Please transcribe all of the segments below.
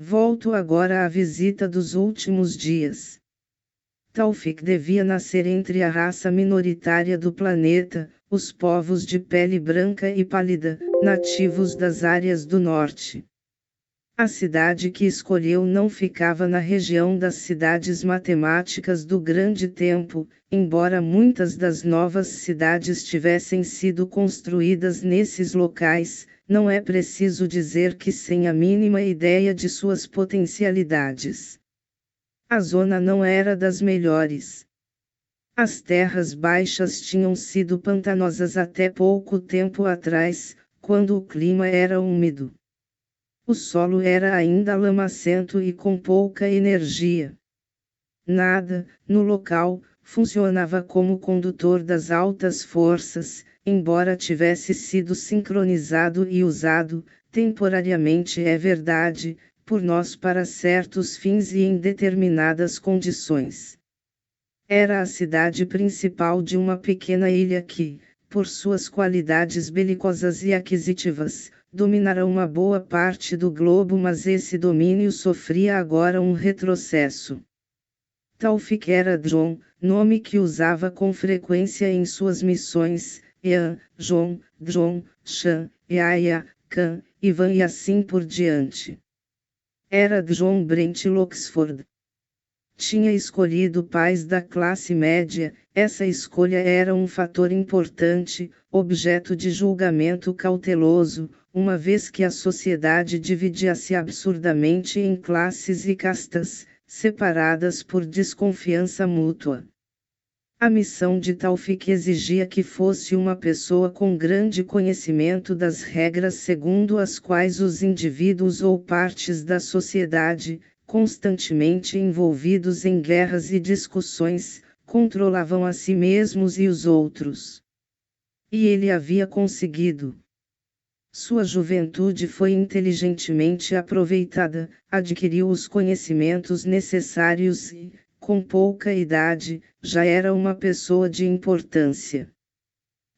Volto agora à visita dos últimos dias. Taufik devia nascer entre a raça minoritária do planeta, os povos de pele branca e pálida, nativos das áreas do norte. A cidade que escolheu não ficava na região das cidades matemáticas do Grande Tempo, embora muitas das novas cidades tivessem sido construídas nesses locais, não é preciso dizer que sem a mínima ideia de suas potencialidades. A zona não era das melhores. As terras baixas tinham sido pantanosas até pouco tempo atrás, quando o clima era úmido. O solo era ainda lamacento e com pouca energia. Nada, no local, funcionava como condutor das altas forças, embora tivesse sido sincronizado e usado, temporariamente é verdade, por nós para certos fins e em determinadas condições. Era a cidade principal de uma pequena ilha que, por suas qualidades belicosas e aquisitivas, dominara uma boa parte do globo, mas esse domínio sofria agora um retrocesso. Taufik era John, nome que usava com frequência em suas missões, Ian, John, Chan, Yaya, Khan, Ivan e assim por diante. Era John Brent Loxford. Tinha escolhido pais da classe média, essa escolha era um fator importante, objeto de julgamento cauteloso, uma vez que a sociedade dividia-se absurdamente em classes e castas, separadas por desconfiança mútua. A missão de Taufik exigia que fosse uma pessoa com grande conhecimento das regras segundo as quais os indivíduos ou partes da sociedade, constantemente envolvidos em guerras e discussões, controlavam a si mesmos e os outros. E ele havia conseguido. Sua juventude foi inteligentemente aproveitada, adquiriu os conhecimentos necessários e, com pouca idade, já era uma pessoa de importância.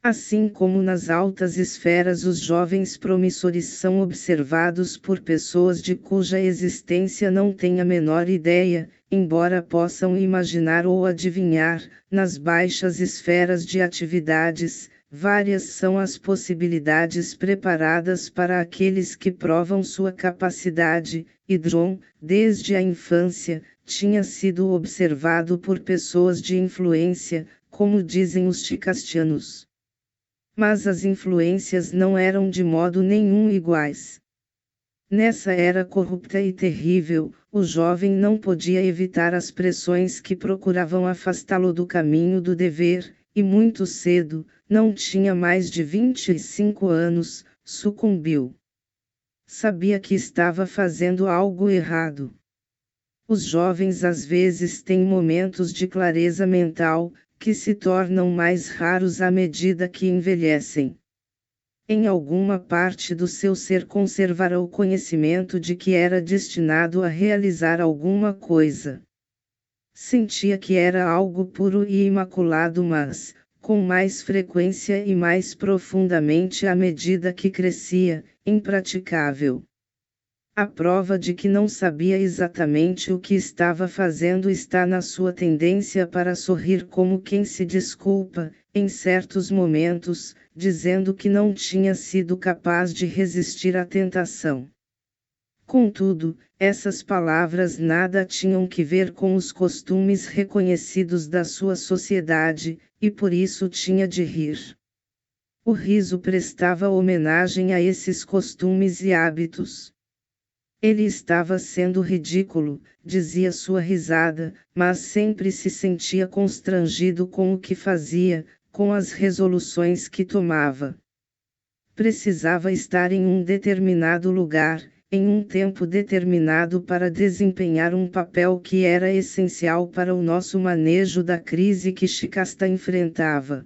Assim como nas altas esferas os jovens promissores são observados por pessoas de cuja existência não têm a menor ideia, embora possam imaginar ou adivinhar, nas baixas esferas de atividades, várias são as possibilidades preparadas para aqueles que provam sua capacidade, e John, desde a infância, tinha sido observado por pessoas de influência, como dizem os ticastianos. Mas as influências não eram de modo nenhum iguais. Nessa era corrupta e terrível, o jovem não podia evitar as pressões que procuravam afastá-lo do caminho do dever, e muito cedo, não tinha mais de 25 anos, sucumbiu. Sabia que estava fazendo algo errado. Os jovens às vezes têm momentos de clareza mental, que se tornam mais raros à medida que envelhecem. Em alguma parte do seu ser conservara o conhecimento de que era destinado a realizar alguma coisa. Sentia que era algo puro e imaculado, mas, com mais frequência e mais profundamente à medida que crescia, impraticável. A prova de que não sabia exatamente o que estava fazendo está na sua tendência para sorrir como quem se desculpa, em certos momentos, dizendo que não tinha sido capaz de resistir à tentação. Contudo, essas palavras nada tinham que ver com os costumes reconhecidos da sua sociedade, e por isso tinha de rir. O riso prestava homenagem a esses costumes e hábitos. Ele estava sendo ridículo, dizia sua risada, mas sempre se sentia constrangido com o que fazia, com as resoluções que tomava. Precisava estar em um determinado lugar, em um tempo determinado para desempenhar um papel que era essencial para o nosso manejo da crise que Shikasta enfrentava.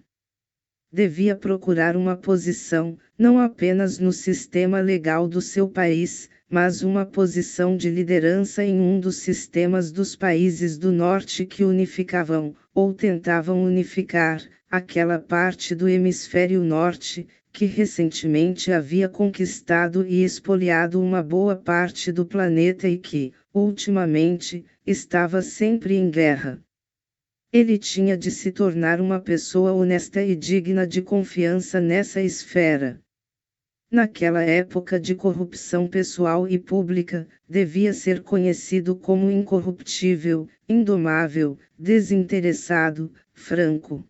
Devia procurar uma posição, não apenas no sistema legal do seu país, mas uma posição de liderança em um dos sistemas dos países do norte que unificavam, ou tentavam unificar, aquela parte do hemisfério norte, que recentemente havia conquistado e espoliado uma boa parte do planeta e que, ultimamente, estava sempre em guerra. Ele tinha de se tornar uma pessoa honesta e digna de confiança nessa esfera. Naquela época de corrupção pessoal e pública, devia ser conhecido como incorruptível, indomável, desinteressado, franco.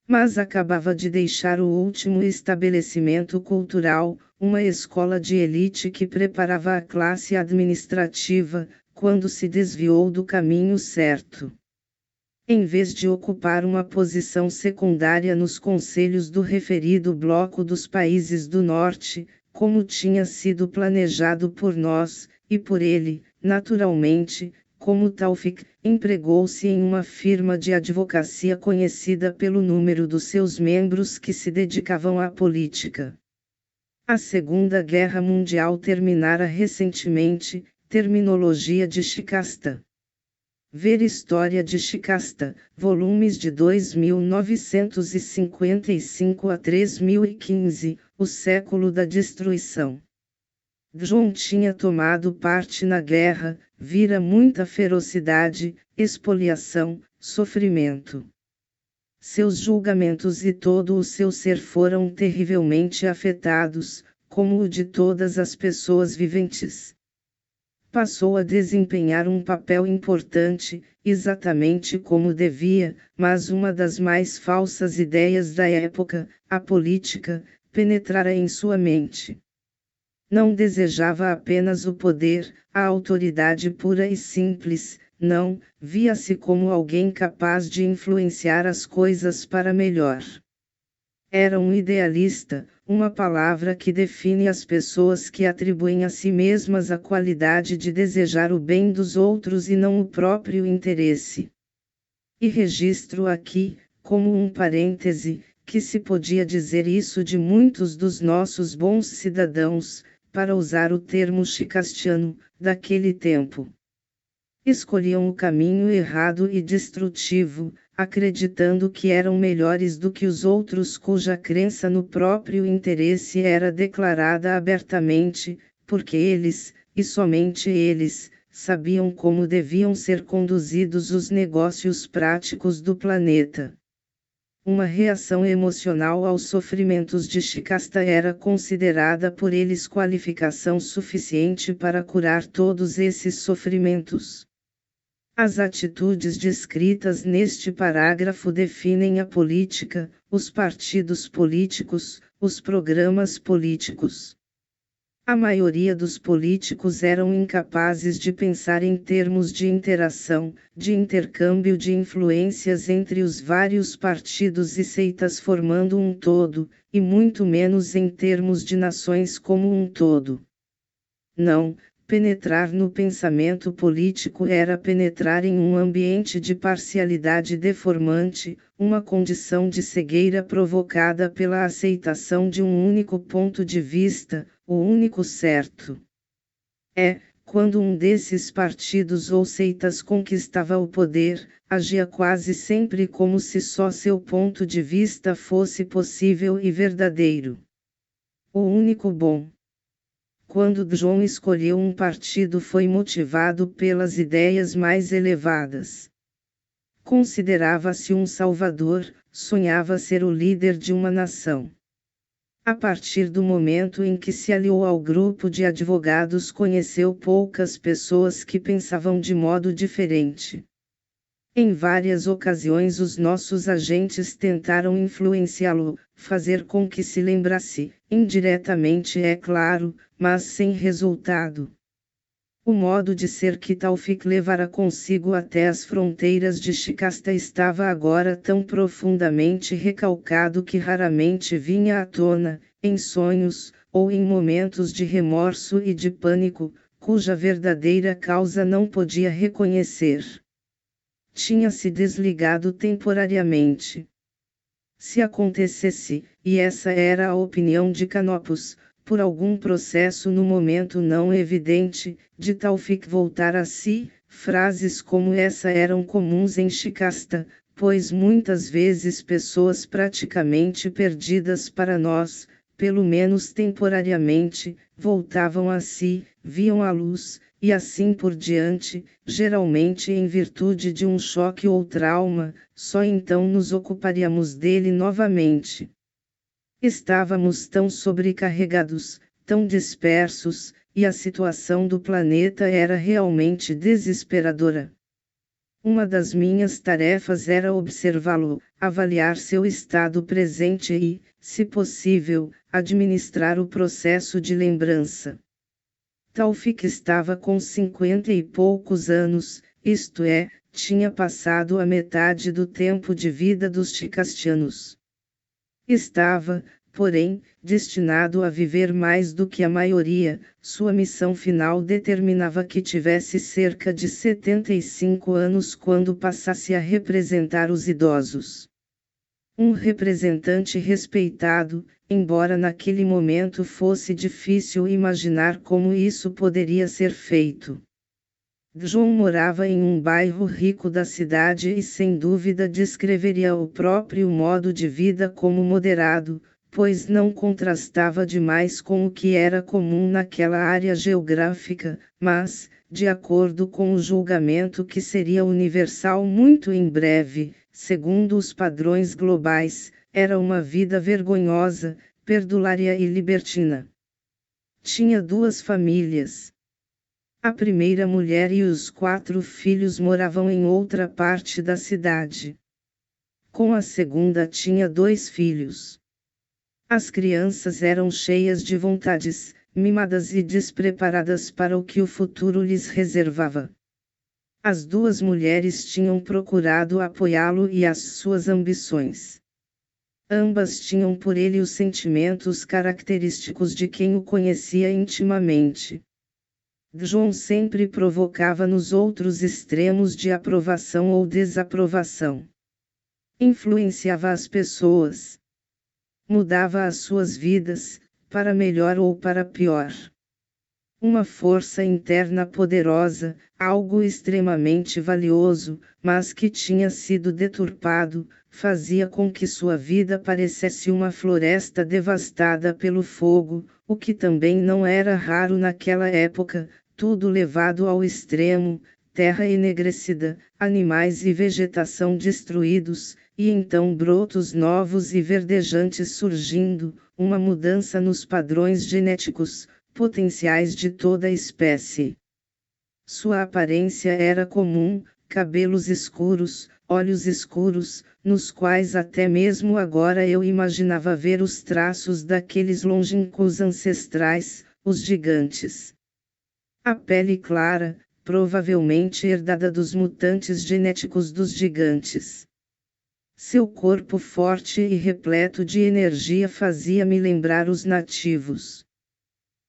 Mas acabava de deixar o último estabelecimento cultural, uma escola de elite que preparava a classe administrativa, quando se desviou do caminho certo. Em vez de ocupar uma posição secundária nos conselhos do referido bloco dos países do Norte, como tinha sido planejado por nós, e por ele, naturalmente, como Taufik, empregou-se em uma firma de advocacia conhecida pelo número dos seus membros que se dedicavam à política. A Segunda Guerra Mundial terminara recentemente, terminologia de Shikasta. Ver História de Shikasta, volumes de 2955 a 3015, O Século da Destruição. John tinha tomado parte na guerra, vira muita ferocidade, expoliação, sofrimento. Seus julgamentos e todo o seu ser foram terrivelmente afetados, como o de todas as pessoas viventes. Passou a desempenhar um papel importante, exatamente como devia, mas uma das mais falsas ideias da época, a política, penetrara em sua mente. Não desejava apenas o poder, a autoridade pura e simples, não, via-se como alguém capaz de influenciar as coisas para melhor. Era um idealista, uma palavra que define as pessoas que atribuem a si mesmas a qualidade de desejar o bem dos outros e não o próprio interesse. E registro aqui, como um parêntese, que se podia dizer isso de muitos dos nossos bons cidadãos, para usar o termo chicastiano, daquele tempo. Escolhiam o caminho errado e destrutivo, acreditando que eram melhores do que os outros cuja crença no próprio interesse era declarada abertamente, porque eles, e somente eles, sabiam como deviam ser conduzidos os negócios práticos do planeta. Uma reação emocional aos sofrimentos de Shikasta era considerada por eles qualificação suficiente para curar todos esses sofrimentos. As atitudes descritas neste parágrafo definem a política, os partidos políticos, os programas políticos. A maioria dos políticos eram incapazes de pensar em termos de interação, de intercâmbio de influências entre os vários partidos e seitas formando um todo, e muito menos em termos de nações como um todo. Não. Penetrar no pensamento político era penetrar em um ambiente de parcialidade deformante, uma condição de cegueira provocada pela aceitação de um único ponto de vista, o único certo. Quando um desses partidos ou seitas conquistava o poder, agia quase sempre como se só seu ponto de vista fosse possível e verdadeiro. O único bom. Quando John escolheu um partido foi motivado pelas ideias mais elevadas. Considerava-se um salvador, sonhava ser o líder de uma nação. A partir do momento em que se aliou ao grupo de advogados, conheceu poucas pessoas que pensavam de modo diferente. Em várias ocasiões os nossos agentes tentaram influenciá-lo, fazer com que se lembrasse, indiretamente é claro, mas sem resultado. O modo de ser que Taufik levara consigo até as fronteiras de Shikasta estava agora tão profundamente recalcado que raramente vinha à tona, em sonhos, ou em momentos de remorso e de pânico, cuja verdadeira causa não podia reconhecer. Tinha se desligado temporariamente. Se acontecesse, e essa era a opinião de Canopus, por algum processo no momento não evidente, de Taufik voltar a si, frases como essa eram comuns em Shikasta, pois muitas vezes pessoas praticamente perdidas para nós, pelo menos temporariamente, voltavam a si, viam a luz, e assim por diante, geralmente em virtude de um choque ou trauma, só então nos ocuparíamos dele novamente. Estávamos tão sobrecarregados, tão dispersos, e a situação do planeta era realmente desesperadora. Uma das minhas tarefas era observá-lo, avaliar seu estado presente e, se possível, administrar o processo de lembrança. Taufik estava com 50 e poucos anos, isto é, tinha passado a metade do tempo de vida dos Ticastianos. Estava, porém, destinado a viver mais do que a maioria, sua missão final determinava que tivesse cerca de 75 anos quando passasse a representar os idosos. Um representante respeitado, embora naquele momento fosse difícil imaginar como isso poderia ser feito. João morava em um bairro rico da cidade e sem dúvida descreveria o próprio modo de vida como moderado, pois não contrastava demais com o que era comum naquela área geográfica, mas, de acordo com o julgamento que seria universal muito em breve, segundo os padrões globais, era uma vida vergonhosa, perdulária e libertina. Tinha 2 famílias. A primeira mulher e os 4 filhos moravam em outra parte da cidade. Com a segunda tinha 2 filhos. As crianças eram cheias de vontades, mimadas e despreparadas para o que o futuro lhes reservava. As 2 mulheres tinham procurado apoiá-lo e as suas ambições. Ambas tinham por ele os sentimentos característicos de quem o conhecia intimamente. João sempre provocava nos outros extremos de aprovação ou desaprovação. Influenciava as pessoas. Mudava as suas vidas, para melhor ou para pior. Uma força interna poderosa, algo extremamente valioso, mas que tinha sido deturpado, fazia com que sua vida parecesse uma floresta devastada pelo fogo, o que também não era raro naquela época, tudo levado ao extremo, terra enegrecida, animais e vegetação destruídos, e então brotos novos e verdejantes surgindo, uma mudança nos padrões genéticos, potenciais de toda a espécie. Sua aparência era comum, cabelos escuros, olhos escuros, nos quais até mesmo agora eu imaginava ver os traços daqueles longínquos ancestrais, os gigantes. A pele clara, provavelmente herdada dos mutantes genéticos dos gigantes. Seu corpo forte e repleto de energia fazia-me lembrar os nativos.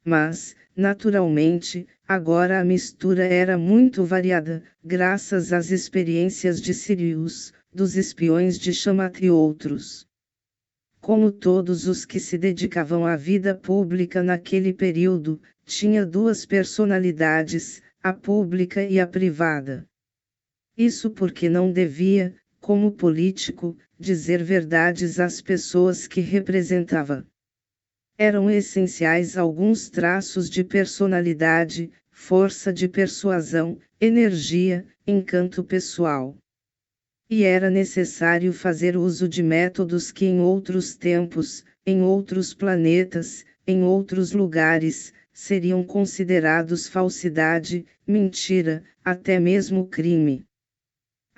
Mas, naturalmente, agora a mistura era muito variada, graças às experiências de Sirius, dos espiões de Shamat e outros. Como todos os que se dedicavam à vida pública naquele período, tinha 2 personalidades, a pública e a privada. Isso porque não devia, como político, dizer verdades às pessoas que representava. Eram essenciais alguns traços de personalidade, força de persuasão, energia, encanto pessoal. E era necessário fazer uso de métodos que em outros tempos, em outros planetas, em outros lugares, seriam considerados falsidade, mentira, até mesmo crime.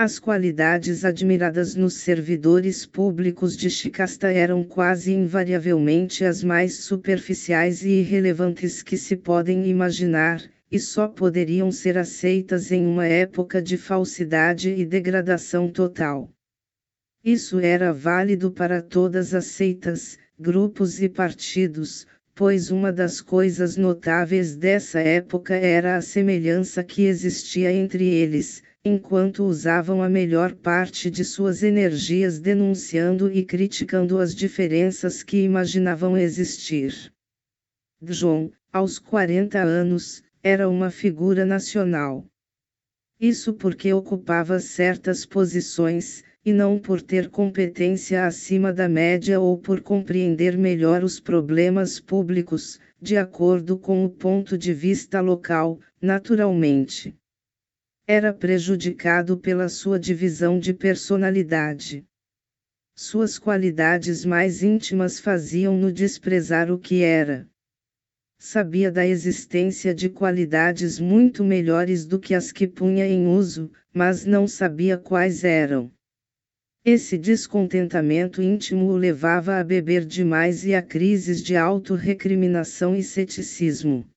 As qualidades admiradas nos servidores públicos de Shikasta eram quase invariavelmente as mais superficiais e irrelevantes que se podem imaginar, e só poderiam ser aceitas em uma época de falsidade e degradação total. Isso era válido para todas as seitas, grupos e partidos, pois uma das coisas notáveis dessa época era a semelhança que existia entre eles, enquanto usavam a melhor parte de suas energias denunciando e criticando as diferenças que imaginavam existir. João, aos 40 anos, era uma figura nacional. Isso porque ocupava certas posições, e não por ter competência acima da média ou por compreender melhor os problemas públicos, de acordo com o ponto de vista local, naturalmente. Era prejudicado pela sua divisão de personalidade. Suas qualidades mais íntimas faziam-no desprezar o que era. Sabia da existência de qualidades muito melhores do que as que punha em uso, mas não sabia quais eram. Esse descontentamento íntimo o levava a beber demais e a crises de auto-recriminação e ceticismo.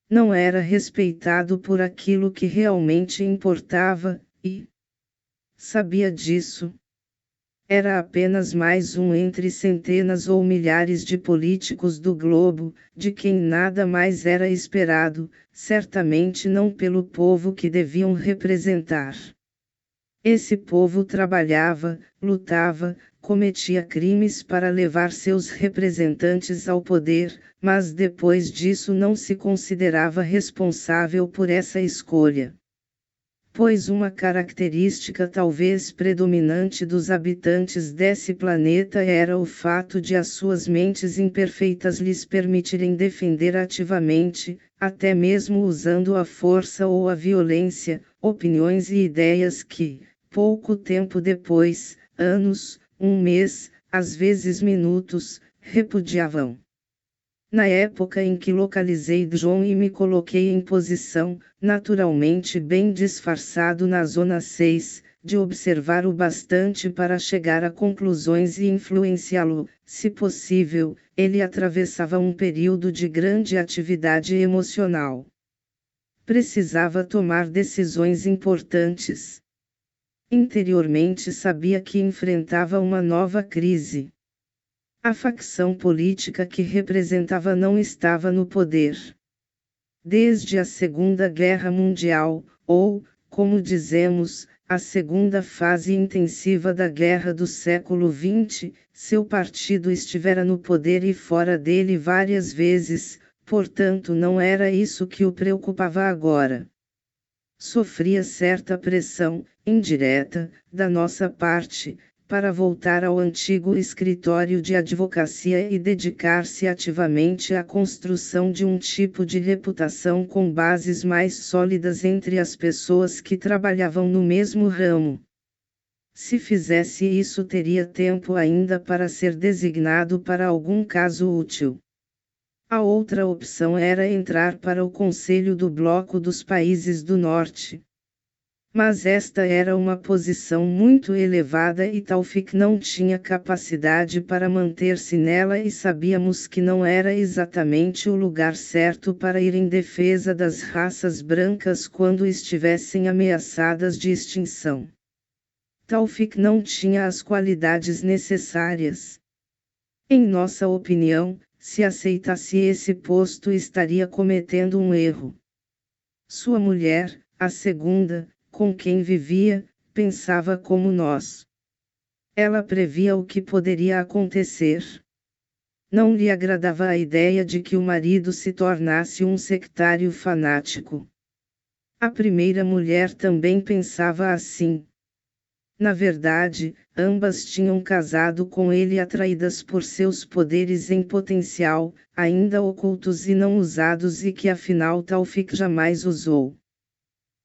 Não era respeitado por aquilo que realmente importava, e sabia disso. Era apenas mais um entre centenas ou milhares de políticos do globo, de quem nada mais era esperado, certamente não pelo povo que deviam representar. Esse povo trabalhava, lutava, cometia crimes para levar seus representantes ao poder, mas depois disso não se considerava responsável por essa escolha. Pois uma característica talvez predominante dos habitantes desse planeta era o fato de as suas mentes imperfeitas lhes permitirem defender ativamente, até mesmo usando a força ou a violência, opiniões e ideias que, pouco tempo depois, anos, um mês, às vezes minutos, repudiavam. Na época em que localizei John e me coloquei em posição, naturalmente bem disfarçado na Zona 6, de observar o bastante para chegar a conclusões e influenciá-lo, se possível, ele atravessava um período de grande atividade emocional. Precisava tomar decisões importantes. Interiormente sabia que enfrentava uma nova crise. A facção política que representava não estava no poder. Desde a Segunda Guerra Mundial, ou, como dizemos, a segunda fase intensiva da guerra do século XX, seu partido estivera no poder e fora dele várias vezes, portanto não era isso que o preocupava agora. Sofria certa pressão, indireta, da nossa parte, para voltar ao antigo escritório de advocacia e dedicar-se ativamente à construção de um tipo de reputação com bases mais sólidas entre as pessoas que trabalhavam no mesmo ramo. Se fizesse isso, teria tempo ainda para ser designado para algum caso útil. A outra opção era entrar para o Conselho do Bloco dos Países do Norte. Mas esta era uma posição muito elevada e Taufik não tinha capacidade para manter-se nela e sabíamos que não era exatamente o lugar certo para ir em defesa das raças brancas quando estivessem ameaçadas de extinção. Taufik não tinha as qualidades necessárias. Em nossa opinião, se aceitasse esse posto estaria cometendo um erro. Sua mulher, a segunda, com quem vivia, pensava como nós. Ela previa o que poderia acontecer. Não lhe agradava a ideia de que o marido se tornasse um sectário fanático. A primeira mulher também pensava assim. Na verdade, ambas tinham casado com ele atraídas por seus poderes em potencial, ainda ocultos e não usados e que afinal Taufik jamais usou.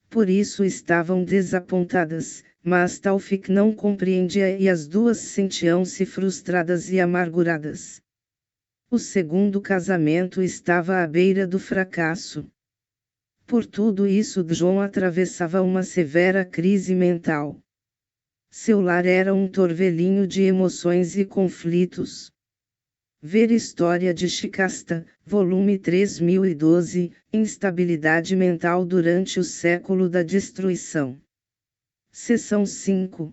Por isso estavam desapontadas, mas Taufik não compreendia e as duas sentiam-se frustradas e amarguradas. O segundo casamento estava à beira do fracasso. Por tudo isso John atravessava uma severa crise mental. Seu lar era um torvelinho de emoções e conflitos. Ver História de Shikasta, volume 3012, Instabilidade mental durante o século da destruição. Seção 5.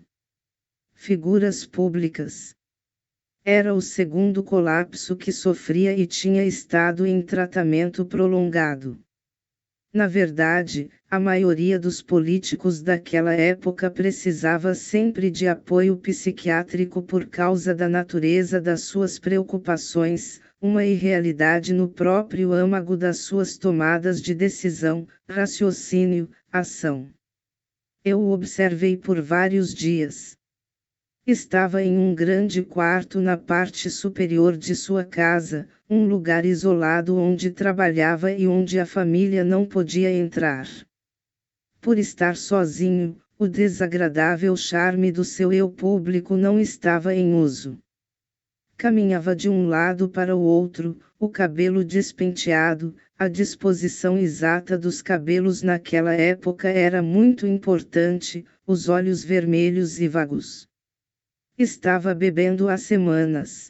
Figuras públicas. Era o segundo colapso que sofria e tinha estado em tratamento prolongado. Na verdade, a maioria dos políticos daquela época precisava sempre de apoio psiquiátrico por causa da natureza das suas preocupações, uma irrealidade no próprio âmago das suas tomadas de decisão, raciocínio, ação. Eu o observei por vários dias. Estava em um grande quarto na parte superior de sua casa, um lugar isolado onde trabalhava e onde a família não podia entrar. Por estar sozinho, o desagradável charme do seu eu público não estava em uso. Caminhava de um lado para o outro, o cabelo despenteado, a disposição exata dos cabelos naquela época era muito importante, os olhos vermelhos e vagos. Estava bebendo há semanas.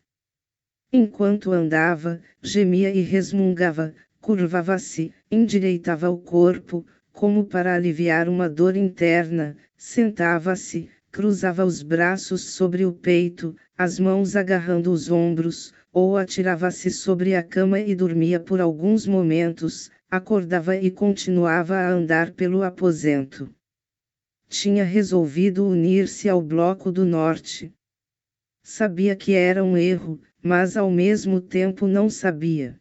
Enquanto andava, gemia e resmungava, curvava-se, endireitava o corpo, como para aliviar uma dor interna, sentava-se, cruzava os braços sobre o peito, as mãos agarrando os ombros, ou atirava-se sobre a cama e dormia por alguns momentos, acordava e continuava a andar pelo aposento. Tinha resolvido unir-se ao Bloco do Norte. Sabia que era um erro, mas ao mesmo tempo não sabia.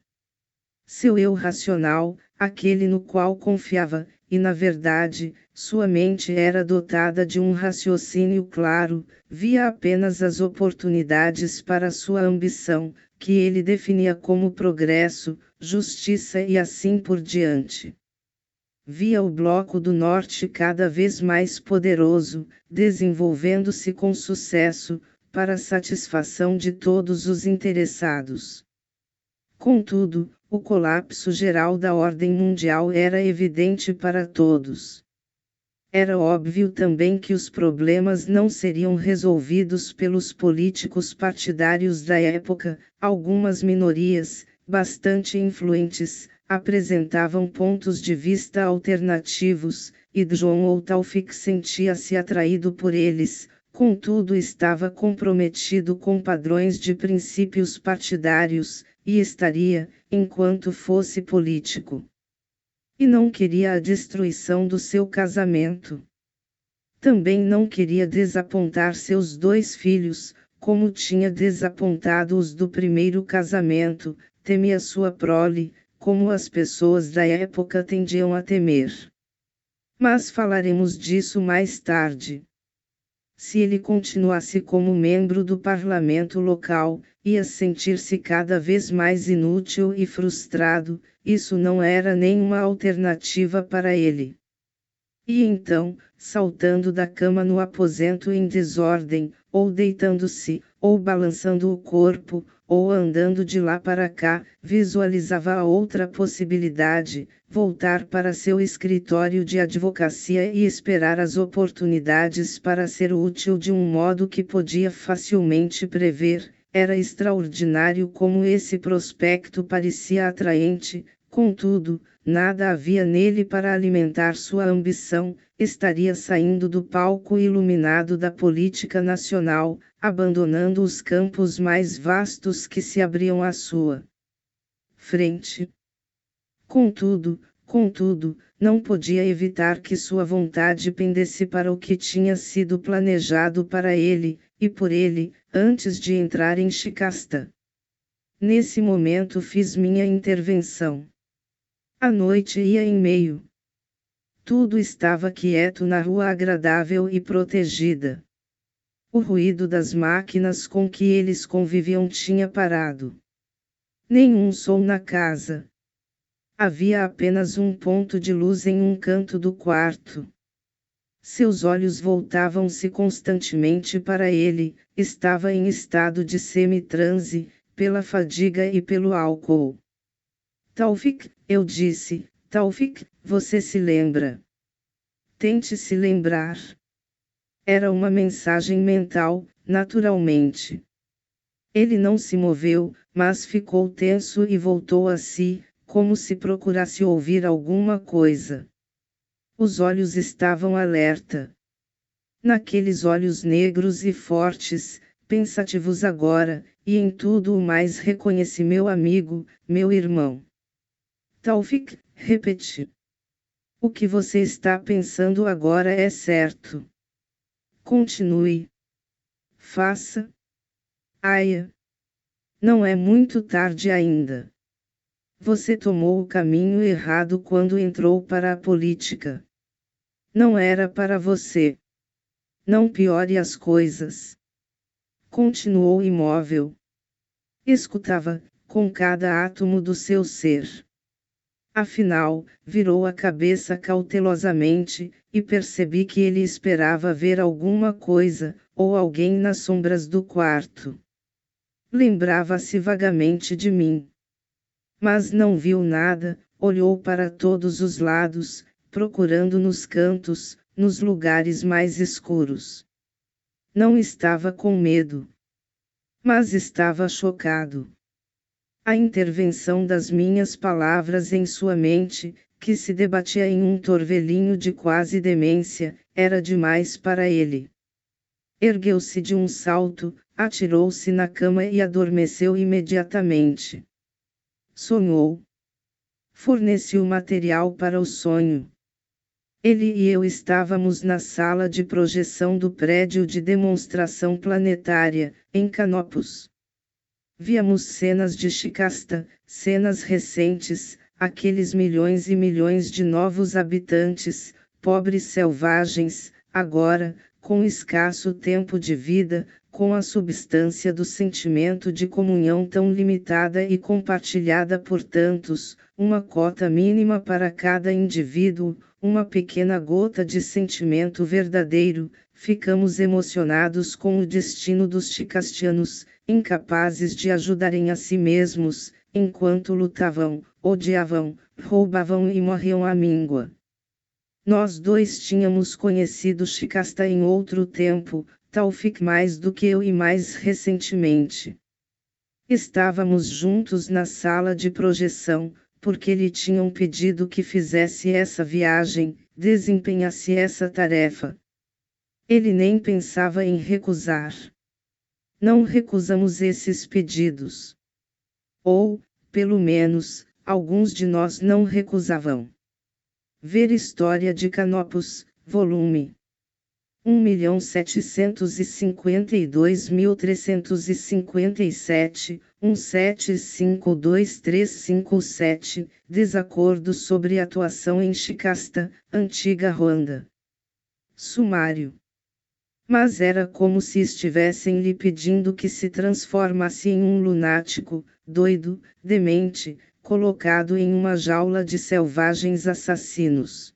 Seu eu racional, aquele no qual confiava, e na verdade, sua mente era dotada de um raciocínio claro, via apenas as oportunidades para sua ambição, que ele definia como progresso, justiça e assim por diante. Via o Bloco do Norte cada vez mais poderoso, desenvolvendo-se com sucesso, para a satisfação de todos os interessados. Contudo, o colapso geral da ordem mundial era evidente para todos. Era óbvio também que os problemas não seriam resolvidos pelos políticos partidários da época, algumas minorias, bastante influentes, apresentavam pontos de vista alternativos, e John ou Taufik sentia-se atraído por eles, contudo estava comprometido com padrões de princípios partidários, e estaria, enquanto fosse político. E não queria a destruição do seu casamento. Também não queria desapontar seus 2 filhos, como tinha desapontado os do primeiro casamento, temia sua prole, como as pessoas da época tendiam a temer. Mas falaremos disso mais tarde. Se ele continuasse como membro do parlamento local, ia sentir-se cada vez mais inútil e frustrado, isso não era nenhuma alternativa para ele. E então, saltando da cama no aposento em desordem, ou deitando-se, ou balançando o corpo, ou andando de lá para cá, visualizava a outra possibilidade, voltar para seu escritório de advocacia e esperar as oportunidades para ser útil de um modo que podia facilmente prever. Era extraordinário como esse prospecto parecia atraente, contudo, nada havia nele para alimentar sua ambição, estaria saindo do palco iluminado da política nacional, abandonando os campos mais vastos que se abriam à sua frente. Contudo, não podia evitar que sua vontade pendesse para o que tinha sido planejado para ele, e por ele, antes de entrar em Shikasta. Nesse momento fiz minha intervenção. A noite ia em meio. Tudo estava quieto na rua agradável e protegida. O ruído das máquinas com que eles conviviam tinha parado. Nenhum som na casa. Havia apenas um ponto de luz em um canto do quarto. Seus olhos voltavam-se constantemente para ele, estava em estado de semi-transe, pela fadiga e pelo álcool. Taufik, eu disse, Taufik, você se lembra? Tente se lembrar. Era uma mensagem mental, naturalmente. Ele não se moveu, mas ficou tenso e voltou a si, como se procurasse ouvir alguma coisa. Os olhos estavam alerta. Naqueles olhos negros e fortes, pensativos agora, e em tudo o mais reconheci meu amigo, meu irmão. Taufik, repeti. O que você está pensando agora é certo. Continue. Faça. Aia. Não é muito tarde ainda. Você tomou o caminho errado quando entrou para a política. Não era para você. Não piore as coisas. continuou imóvel. Escutava, com cada átomo do seu ser. Afinal, virou a cabeça cautelosamente, e percebi que ele esperava ver alguma coisa, ou alguém nas sombras do quarto. Lembrava-se vagamente de mim. Mas não viu nada, olhou para todos os lados, procurando nos cantos, nos lugares mais escuros. Não estava com medo. Mas estava chocado. A intervenção das minhas palavras em sua mente, que se debatia em um torvelinho de quase demência, era demais para ele. Ergueu-se de um salto, atirou-se na cama e adormeceu imediatamente. Sonhou. Forneci o material para o sonho. Ele e eu estávamos na sala de projeção do prédio de demonstração planetária, em Canopus. Víamos cenas de Shikasta, cenas recentes, aqueles milhões e milhões de novos habitantes, pobres selvagens, agora, com escasso tempo de vida, com a substância do sentimento de comunhão tão limitada e compartilhada por tantos, uma cota mínima para cada indivíduo, uma pequena gota de sentimento verdadeiro, ficamos emocionados com o destino dos Shikastianos, incapazes de ajudarem a si mesmos, enquanto lutavam, odiavam, roubavam e morriam à míngua. Nós dois tínhamos conhecido Shikasta em outro tempo, Taufik mais do que eu e mais recentemente. Estávamos juntos na sala de projeção, porque lhe tinham pedido que fizesse essa viagem, desempenhasse essa tarefa. Ele nem pensava em recusar. Não recusamos esses pedidos. Ou, pelo menos, alguns de nós não recusavam. Ver História de Canopus, volume 1.752.357, 17523557, desacordo sobre atuação em Shikasta, antiga Ruanda. Sumário. Mas era como se estivessem lhe pedindo que se transformasse em um lunático, doido, demente, colocado em uma jaula de selvagens assassinos.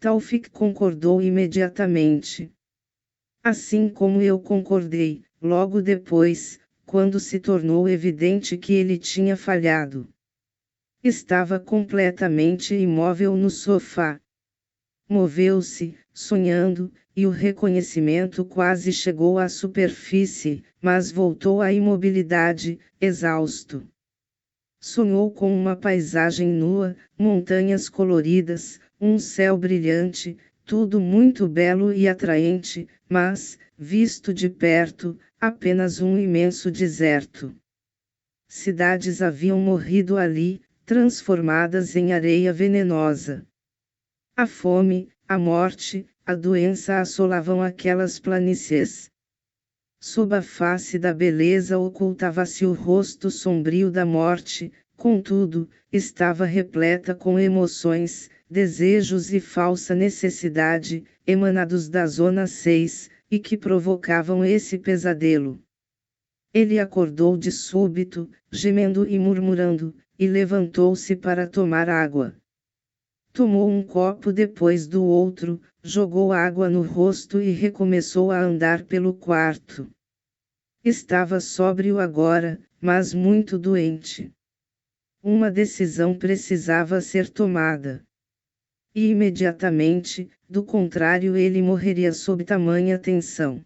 Taufik concordou imediatamente. Assim como eu concordei, logo depois, quando se tornou evidente que ele tinha falhado. Estava completamente imóvel no sofá. Moveu-se, sonhando, e o reconhecimento quase chegou à superfície, mas voltou à imobilidade, exausto. Sonhou com uma paisagem nua, montanhas coloridas, um céu brilhante, tudo muito belo e atraente, mas, visto de perto, apenas um imenso deserto. Cidades haviam morrido ali, transformadas em areia venenosa. A fome, a morte, a doença assolavam aquelas planícies. Sob a face da beleza ocultava-se o rosto sombrio da morte, contudo, estava repleta com emoções, desejos e falsa necessidade, emanados da Zona 6, e que provocavam esse pesadelo. Ele acordou de súbito, gemendo e murmurando, e levantou-se para tomar água. Tomou um copo depois do outro, jogou água no rosto e recomeçou a andar pelo quarto. Estava sóbrio agora, mas muito doente. Uma decisão precisava ser tomada. E imediatamente, do contrário ele morreria sob tamanha tensão.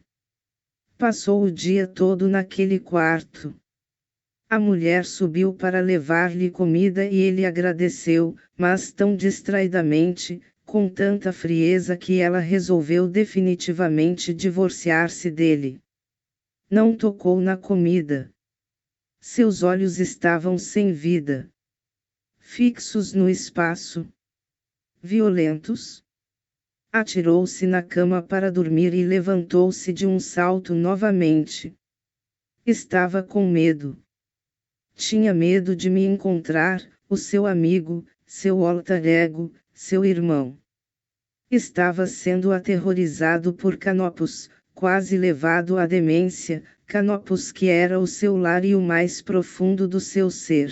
Passou o dia todo naquele quarto. A mulher subiu para levar-lhe comida e ele agradeceu, mas tão distraidamente, com tanta frieza que ela resolveu definitivamente divorciar-se dele. Não tocou na comida. Seus olhos estavam sem vida. Fixos no espaço. Violentos. Atirou-se na cama para dormir e levantou-se de um salto novamente. Estava com medo. Tinha medo de me encontrar, o seu amigo, seu alter ego, seu irmão. Estava sendo aterrorizado por Canopus, quase levado à demência, Canopus, que era o seu lar e o mais profundo do seu ser.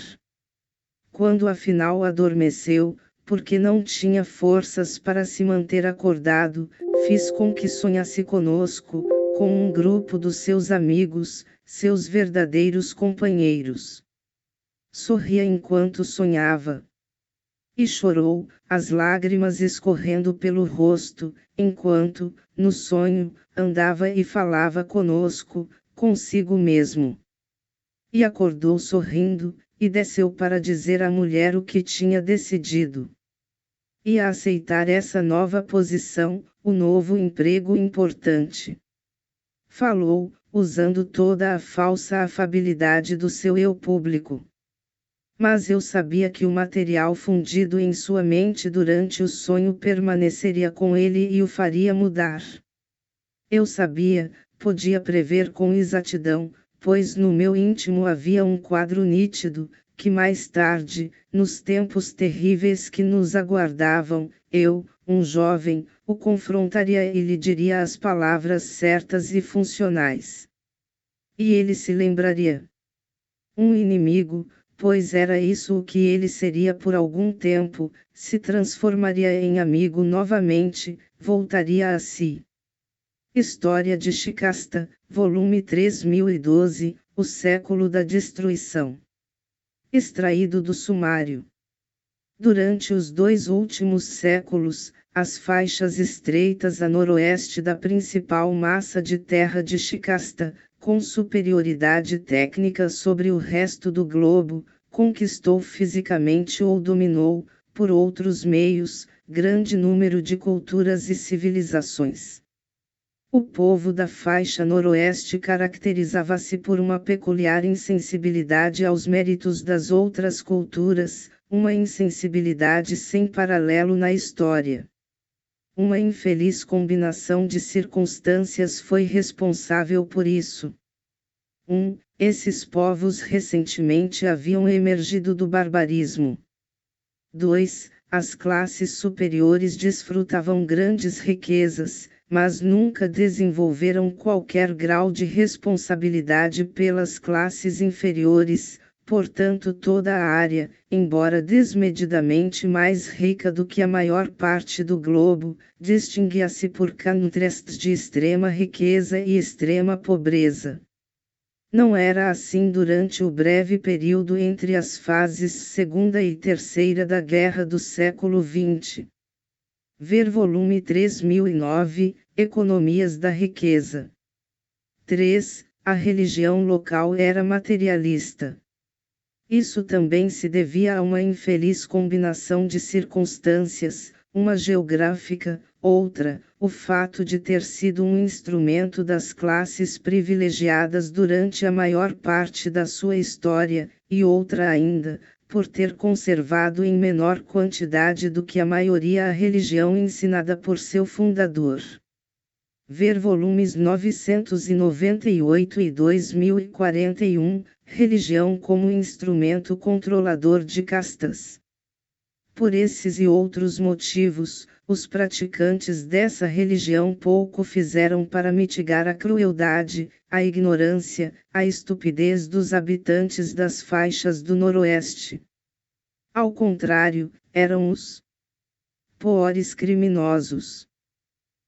Quando afinal adormeceu, porque não tinha forças para se manter acordado, fiz com que sonhasse conosco, com um grupo dos seus amigos, seus verdadeiros companheiros. Sorria enquanto sonhava. E chorou, as lágrimas escorrendo pelo rosto, enquanto, no sonho, andava e falava conosco, consigo mesmo. E acordou sorrindo, e desceu para dizer à mulher o que tinha decidido. Ia aceitar essa nova posição, o novo emprego importante. Falou, usando toda a falsa afabilidade do seu eu público. Mas eu sabia que o material fundido em sua mente durante o sonho permaneceria com ele e o faria mudar. Eu sabia, podia prever com exatidão, pois no meu íntimo havia um quadro nítido, que mais tarde, nos tempos terríveis que nos aguardavam, eu, um jovem, o confrontaria e lhe diria as palavras certas e funcionais. E ele se lembraria. Um inimigo, pois era isso o que ele seria por algum tempo, se transformaria em amigo novamente, voltaria a si. História de Shikasta, volume 3012, O Século da Destruição. Extraído do sumário. Durante os 2 últimos séculos, as faixas estreitas a noroeste da principal massa de terra de Shikasta, com superioridade técnica sobre o resto do globo, conquistou fisicamente ou dominou, por outros meios, grande número de culturas e civilizações. O povo da faixa noroeste caracterizava-se por uma peculiar insensibilidade aos méritos das outras culturas, uma insensibilidade sem paralelo na história. Uma infeliz combinação de circunstâncias foi responsável por isso. 1. Esses povos recentemente haviam emergido do barbarismo. 2. As classes superiores desfrutavam grandes riquezas, mas nunca desenvolveram qualquer grau de responsabilidade pelas classes inferiores, portanto toda a área, embora desmedidamente mais rica do que a maior parte do globo, distinguia-se por contrastes de extrema riqueza e extrema pobreza. Não era assim durante o breve período entre as fases segunda e terceira da Guerra do século XX. Ver volume 3009, Economias da Riqueza. 3. A religião local era materialista. Isso também se devia a uma infeliz combinação de circunstâncias, uma geográfica, outra, o fato de ter sido um instrumento das classes privilegiadas durante a maior parte da sua história, e outra ainda, por ter conservado em menor quantidade do que a maioria a religião ensinada por seu fundador. Ver volumes 998 e 2041, Religião como instrumento controlador de castas. Por esses e outros motivos, os praticantes dessa religião pouco fizeram para mitigar a crueldade, a ignorância, a estupidez dos habitantes das faixas do Noroeste. Ao contrário, eram os piores criminosos.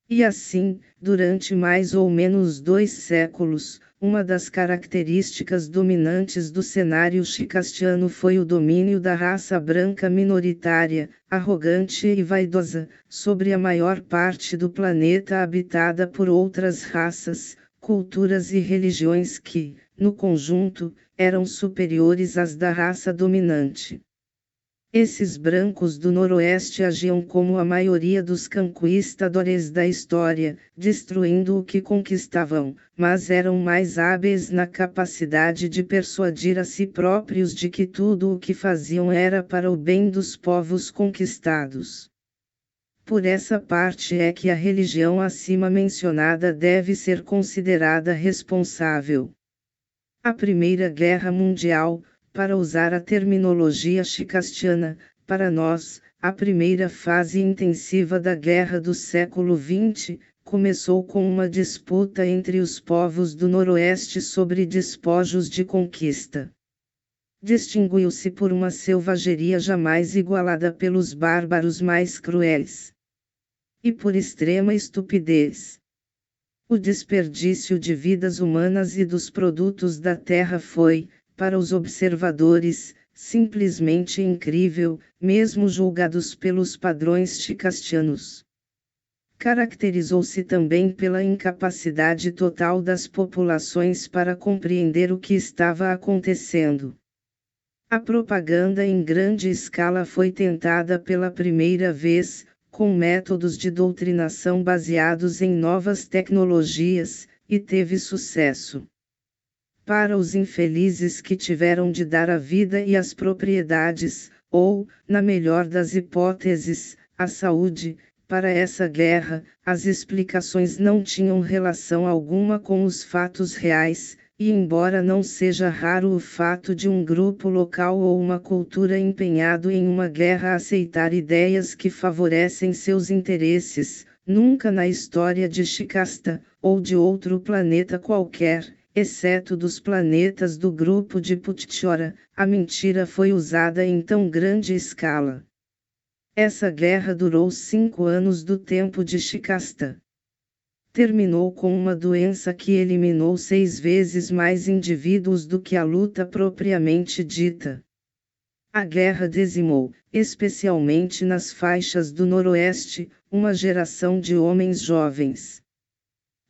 E assim, durante mais ou menos 2 séculos, uma das características dominantes do cenário shikastiano foi o domínio da raça branca minoritária, arrogante e vaidosa, sobre a maior parte do planeta habitada por outras raças, culturas e religiões que, no conjunto, eram superiores às da raça dominante. Esses brancos do Noroeste agiam como a maioria dos conquistadores da história, destruindo o que conquistavam, mas eram mais hábeis na capacidade de persuadir a si próprios de que tudo o que faziam era para o bem dos povos conquistados. Por essa parte é que a religião acima mencionada deve ser considerada responsável. A Primeira Guerra Mundial, para usar a terminologia shikastiana, para nós, a primeira fase intensiva da Guerra do século XX, começou com uma disputa entre os povos do Noroeste sobre despojos de conquista. Distinguiu-se por uma selvageria jamais igualada pelos bárbaros mais cruéis. E por extrema estupidez. O desperdício de vidas humanas e dos produtos da terra foi, para os observadores, simplesmente incrível, mesmo julgados pelos padrões chicastianos. Caracterizou-se também pela incapacidade total das populações para compreender o que estava acontecendo. A propaganda em grande escala foi tentada pela primeira vez, com métodos de doutrinação baseados em novas tecnologias, e teve sucesso. Para os infelizes que tiveram de dar a vida e as propriedades, ou, na melhor das hipóteses, a saúde, para essa guerra, as explicações não tinham relação alguma com os fatos reais, e embora não seja raro o fato de um grupo local ou uma cultura empenhado em uma guerra aceitar ideias que favorecem seus interesses, nunca na história de Shikasta, ou de outro planeta qualquer, exceto dos planetas do grupo de Putchora, a mentira foi usada em tão grande escala. Essa guerra durou 5 anos do tempo de Shikasta. Terminou com uma doença que eliminou 6 vezes mais indivíduos do que a luta propriamente dita. A guerra dizimou, especialmente nas faixas do Noroeste, uma geração de homens jovens.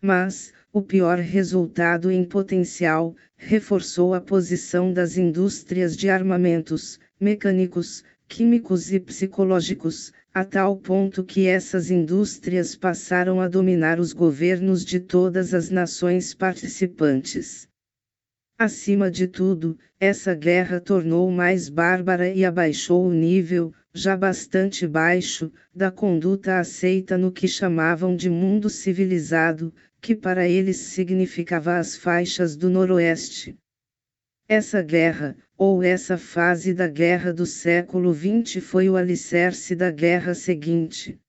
Mas, o pior resultado em potencial, reforçou a posição das indústrias de armamentos, mecânicos, químicos e psicológicos, a tal ponto que essas indústrias passaram a dominar os governos de todas as nações participantes. Acima de tudo, essa guerra tornou mais bárbara e abaixou o nível, já bastante baixo, da conduta aceita no que chamavam de mundo civilizado, que para eles significava as faixas do Noroeste. Essa guerra, ou essa fase da guerra do século XX foi o alicerce da guerra seguinte.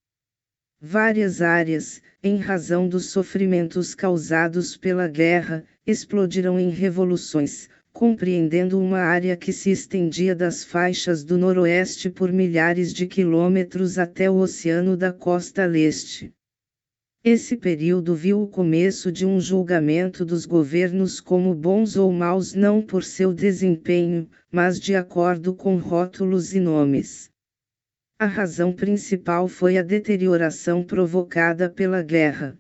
Várias áreas, em razão dos sofrimentos causados pela guerra, explodiram em revoluções, compreendendo uma área que se estendia das faixas do Noroeste por milhares de quilômetros até o Oceano da Costa Leste. Esse período viu o começo de um julgamento dos governos como bons ou maus não por seu desempenho, mas de acordo com rótulos e nomes. A razão principal foi a deterioração provocada pela guerra.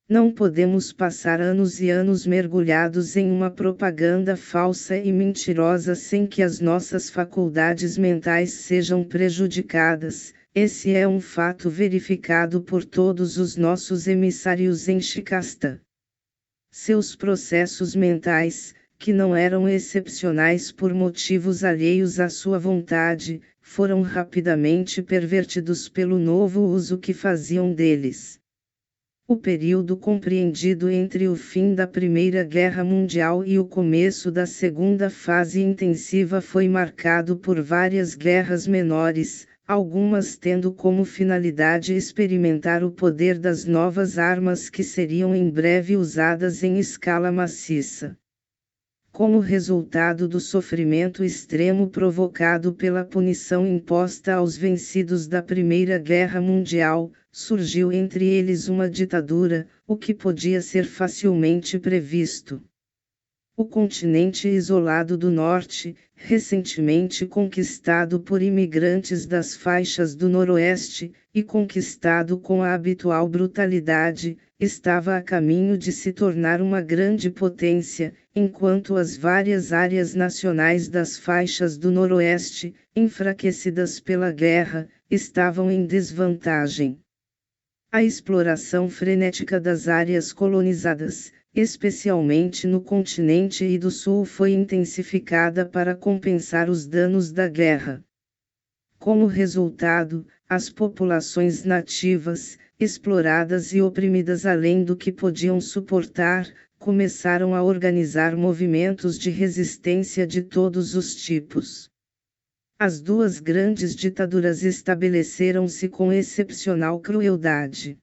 Não podemos passar anos e anos mergulhados em uma propaganda falsa e mentirosa sem que as nossas faculdades mentais sejam prejudicadas. Esse é um fato verificado por todos os nossos emissários em Shikasta. Seus processos mentais, que não eram excepcionais por motivos alheios à sua vontade, foram rapidamente pervertidos pelo novo uso que faziam deles. O período compreendido entre o fim da Primeira Guerra Mundial e o começo da segunda fase intensiva foi marcado por várias guerras menores, algumas tendo como finalidade experimentar o poder das novas armas que seriam em breve usadas em escala maciça. Como resultado do sofrimento extremo provocado pela punição imposta aos vencidos da Primeira Guerra Mundial, surgiu entre eles uma ditadura, o que podia ser facilmente previsto. O continente isolado do norte, recentemente conquistado por imigrantes das faixas do Noroeste, e conquistado com a habitual brutalidade, estava a caminho de se tornar uma grande potência, enquanto as várias áreas nacionais das faixas do Noroeste, enfraquecidas pela guerra, estavam em desvantagem. A exploração frenética das áreas colonizadas, especialmente no continente e do sul, foi intensificada para compensar os danos da guerra. Como resultado, as populações nativas, exploradas e oprimidas além do que podiam suportar, começaram a organizar movimentos de resistência de todos os tipos. As duas grandes ditaduras estabeleceram-se com excepcional crueldade.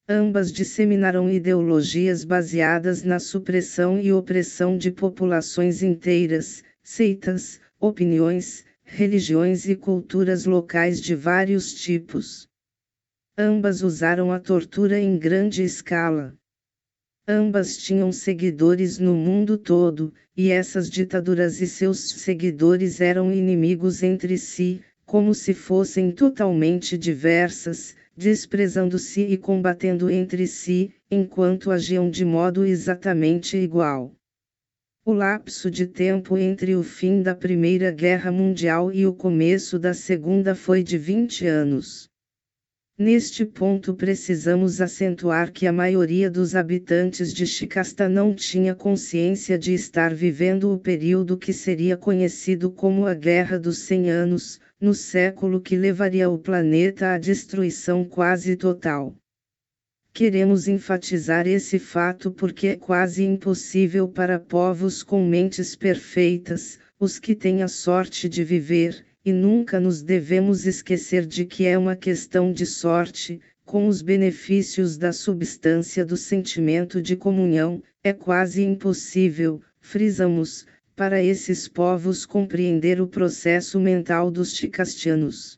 Ambas disseminaram ideologias baseadas na supressão e opressão de populações inteiras, seitas, opiniões, religiões e culturas locais de vários tipos. Ambas usaram a tortura em grande escala. Ambas tinham seguidores no mundo todo, e essas ditaduras e seus seguidores eram inimigos entre si, como se fossem totalmente diversas, desprezando-se e combatendo entre si, enquanto agiam de modo exatamente igual. O lapso de tempo entre o fim da Primeira Guerra Mundial e o começo da Segunda foi de 20 anos. Neste ponto precisamos acentuar que a maioria dos habitantes de Shikasta não tinha consciência de estar vivendo o período que seria conhecido como a Guerra dos 100 Anos, no século que levaria o planeta à destruição quase total. Queremos enfatizar esse fato porque é quase impossível para povos com mentes perfeitas, os que têm a sorte de viver, e nunca nos devemos esquecer de que é uma questão de sorte, com os benefícios da substância do sentimento de comunhão, é quase impossível, frisamos, para esses povos compreender o processo mental dos shikastianos.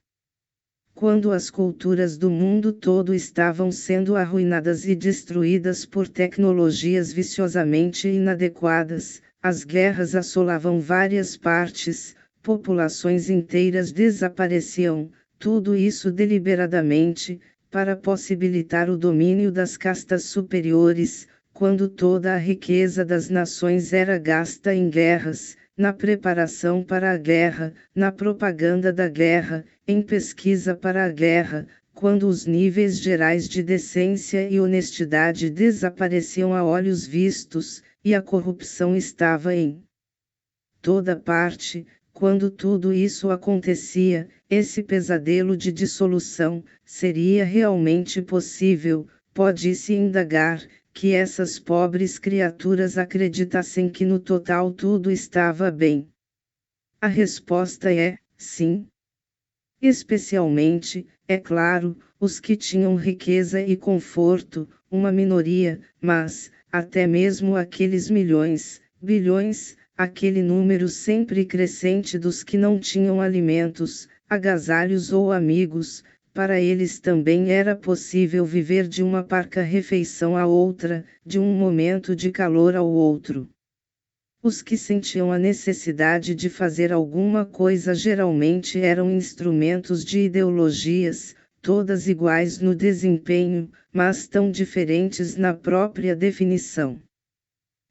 Quando as culturas do mundo todo estavam sendo arruinadas e destruídas por tecnologias viciosamente inadequadas, as guerras assolavam várias partes, populações inteiras desapareciam, tudo isso deliberadamente, para possibilitar o domínio das castas superiores, quando toda a riqueza das nações era gasta em guerras, na preparação para a guerra, na propaganda da guerra, em pesquisa para a guerra, quando os níveis gerais de decência e honestidade desapareciam a olhos vistos, e a corrupção estava em toda parte. Quando tudo isso acontecia, esse pesadelo de dissolução, seria realmente possível, pode-se indagar, que essas pobres criaturas acreditassem que no total tudo estava bem? A resposta é, sim. Especialmente, é claro, os que tinham riqueza e conforto, uma minoria, mas, até mesmo aqueles milhões, bilhões, aquele número sempre crescente dos que não tinham alimentos, agasalhos ou amigos, para eles também era possível viver de uma parca refeição à outra, de um momento de calor ao outro. Os que sentiam a necessidade de fazer alguma coisa geralmente eram instrumentos de ideologias, todas iguais no desempenho, mas tão diferentes na própria definição.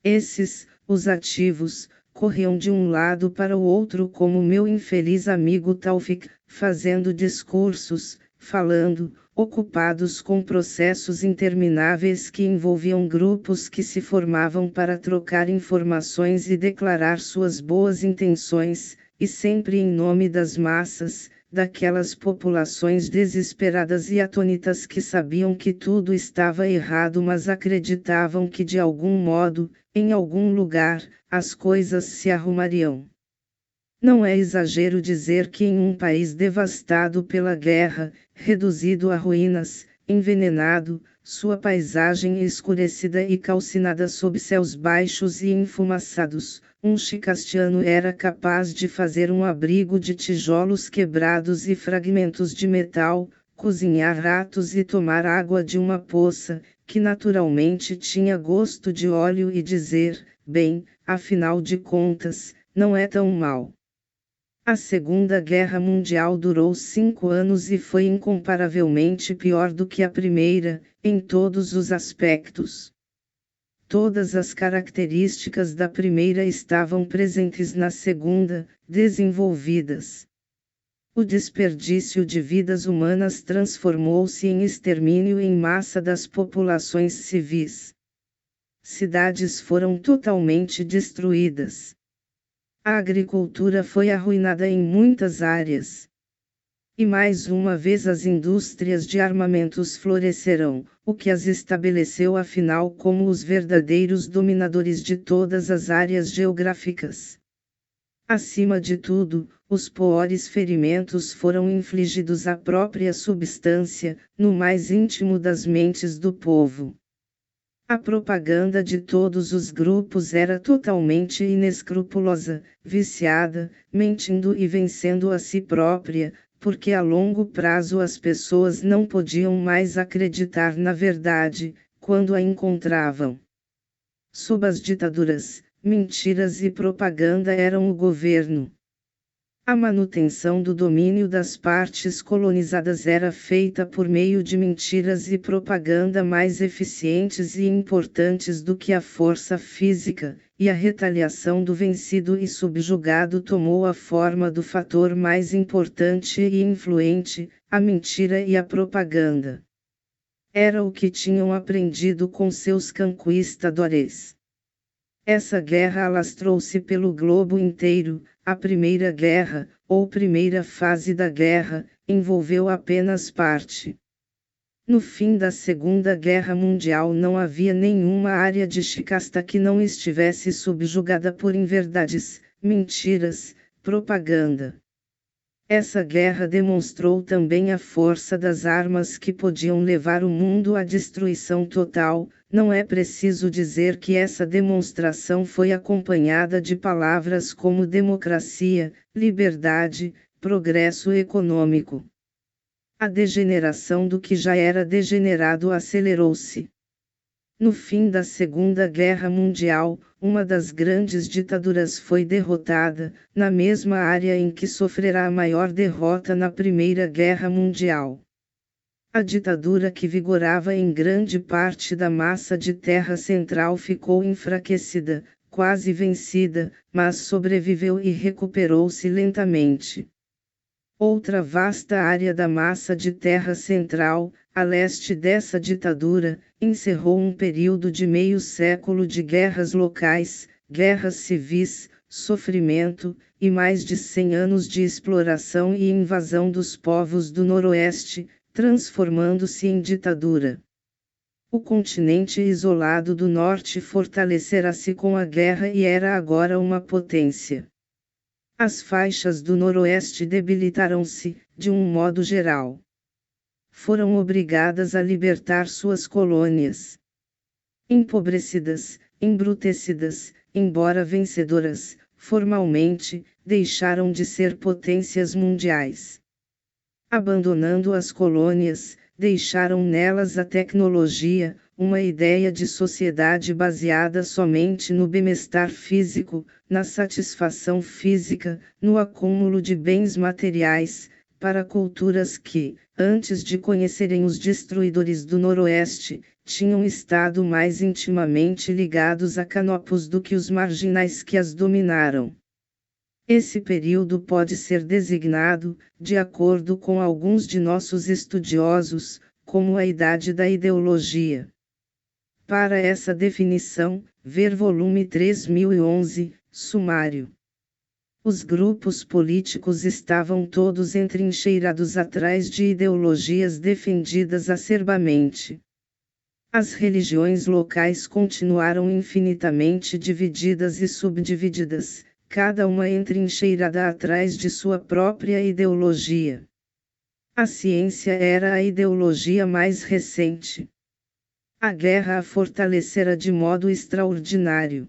Esses, os ativos, corriam de um lado para o outro como meu infeliz amigo Taufik, fazendo discursos, falando, ocupados com processos intermináveis que envolviam grupos que se formavam para trocar informações e declarar suas boas intenções, e sempre em nome das massas, daquelas populações desesperadas e atônitas que sabiam que tudo estava errado mas acreditavam que de algum modo, em algum lugar, as coisas se arrumariam. Não é exagero dizer que em um país devastado pela guerra, reduzido a ruínas, envenenado, sua paisagem escurecida e calcinada sob céus baixos e enfumaçados, um shikastiano era capaz de fazer um abrigo de tijolos quebrados e fragmentos de metal, cozinhar ratos e tomar água de uma poça, que naturalmente tinha gosto de óleo e dizer, bem, afinal de contas, não é tão mal. A Segunda Guerra Mundial durou 5 anos e foi incomparavelmente pior do que a primeira, em todos os aspectos. Todas as características da primeira estavam presentes na segunda, desenvolvidas. O desperdício de vidas humanas transformou-se em extermínio em massa das populações civis. Cidades foram totalmente destruídas. A agricultura foi arruinada em muitas áreas. E mais uma vez as indústrias de armamentos florescerão, o que as estabeleceu afinal como os verdadeiros dominadores de todas as áreas geográficas. Acima de tudo, os piores ferimentos foram infligidos à própria substância, no mais íntimo das mentes do povo. A propaganda de todos os grupos era totalmente inescrupulosa, viciada, mentindo e vencendo a si própria, porque a longo prazo as pessoas não podiam mais acreditar na verdade, quando a encontravam. Sob as ditaduras, mentiras e propaganda eram o governo. A manutenção do domínio das partes colonizadas era feita por meio de mentiras e propaganda mais eficientes e importantes do que a força física, e a retaliação do vencido e subjugado tomou a forma do fator mais importante e influente, a mentira e a propaganda. Era o que tinham aprendido com seus conquistadores. Essa guerra alastrou-se pelo globo inteiro. A Primeira Guerra, ou primeira fase da guerra, envolveu apenas parte. No fim da Segunda Guerra Mundial não havia nenhuma área de Shikasta que não estivesse subjugada por inverdades, mentiras, propaganda. Essa guerra demonstrou também a força das armas que podiam levar o mundo à destruição total. Não é preciso dizer que essa demonstração foi acompanhada de palavras como democracia, liberdade, progresso econômico. A degeneração do que já era degenerado acelerou-se. No fim da Segunda Guerra Mundial, uma das grandes ditaduras foi derrotada, na mesma área em que sofrerá a maior derrota na Primeira Guerra Mundial. A ditadura que vigorava em grande parte da massa de terra central ficou enfraquecida, quase vencida, mas sobreviveu e recuperou-se lentamente. Outra vasta área da massa de terra central, a leste dessa ditadura, encerrou um período de meio século de guerras locais, guerras civis, sofrimento, e mais de 100 anos de exploração e invasão dos povos do Noroeste, transformando-se em ditadura. O continente isolado do Norte fortalecera-se com a guerra e era agora uma potência. As faixas do Noroeste debilitaram-se, de um modo geral. Foram obrigadas a libertar suas colônias. Empobrecidas, embrutecidas, embora vencedoras, formalmente, deixaram de ser potências mundiais. Abandonando as colônias, deixaram nelas a tecnologia, uma ideia de sociedade baseada somente no bem-estar físico, na satisfação física, no acúmulo de bens materiais, para culturas que, antes de conhecerem os destruidores do Noroeste, tinham estado mais intimamente ligados a canopos do que os marginais que as dominaram. Esse período pode ser designado, de acordo com alguns de nossos estudiosos, como a Idade da Ideologia. Para essa definição, ver volume 3011, sumário. Os grupos políticos estavam todos entrincheirados atrás de ideologias defendidas acerbamente. As religiões locais continuaram infinitamente divididas e subdivididas, cada uma entrincheirada atrás de sua própria ideologia. A ciência era a ideologia mais recente. A guerra a fortalecera de modo extraordinário.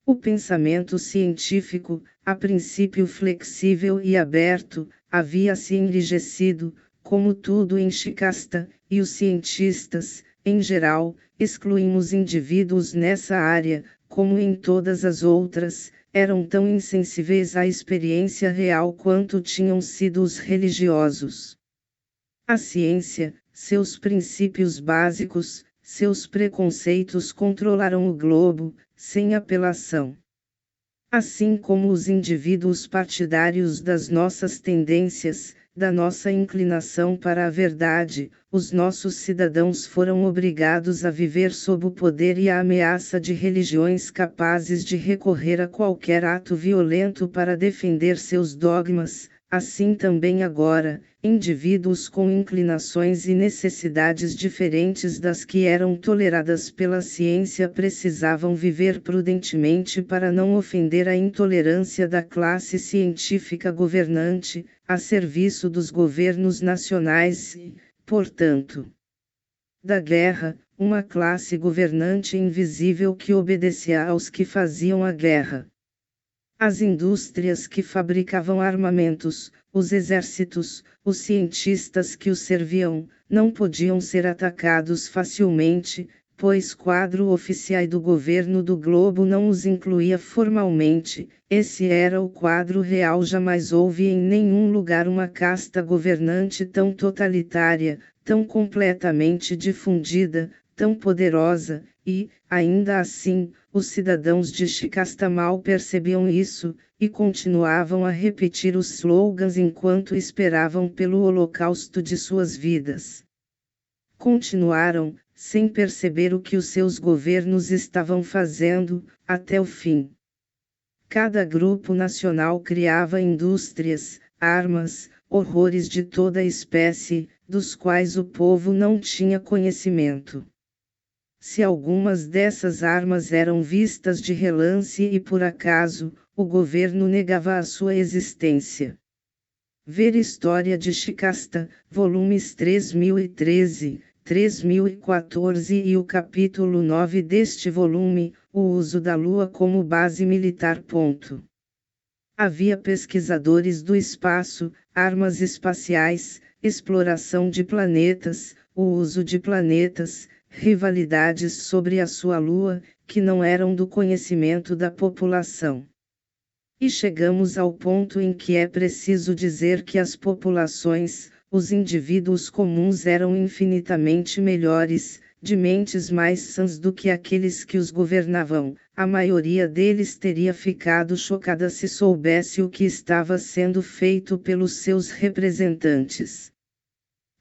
O pensamento científico, a princípio flexível e aberto, havia se enrijecido, como tudo em Shikasta, e os cientistas, em geral, excluímos indivíduos nessa área, como em todas as outras, eram tão insensíveis à experiência real quanto tinham sido os religiosos. A ciência, seus princípios básicos, seus preconceitos controlaram o globo, sem apelação. Assim como os indivíduos partidários das nossas tendências, da nossa inclinação para a verdade, os nossos cidadãos foram obrigados a viver sob o poder e a ameaça de religiões capazes de recorrer a qualquer ato violento para defender seus dogmas, assim também agora, indivíduos com inclinações e necessidades diferentes das que eram toleradas pela ciência precisavam viver prudentemente para não ofender a intolerância da classe científica governante, a serviço dos governos nacionais e, portanto, da guerra, uma classe governante invisível que obedecia aos que faziam a guerra. As indústrias que fabricavam armamentos, os exércitos, os cientistas que os serviam, não podiam ser atacados facilmente, pois quadro oficial do governo do globo não os incluía formalmente. Esse era o quadro real. Jamais houve em nenhum lugar uma casta governante tão totalitária, tão completamente difundida, tão poderosa, e, ainda assim, os cidadãos de Shikasta mal percebiam isso, e continuavam a repetir os slogans enquanto esperavam pelo holocausto de suas vidas. Continuaram, sem perceber o que os seus governos estavam fazendo, até o fim. Cada grupo nacional criava indústrias, armas, horrores de toda espécie, dos quais o povo não tinha conhecimento. Se algumas dessas armas eram vistas de relance e por acaso, o governo negava a sua existência. Ver História de Shikasta, volumes 3013, 3014 e o capítulo 9 deste volume, o uso da Lua como base militar. Havia pesquisadores do espaço, armas espaciais, exploração de planetas, o uso de planetas, rivalidades sobre a sua lua, que não eram do conhecimento da população. E chegamos ao ponto em que é preciso dizer que as populações, os indivíduos comuns eram infinitamente melhores, de mentes mais sãs do que aqueles que os governavam. A maioria deles teria ficado chocada se soubesse o que estava sendo feito pelos seus representantes.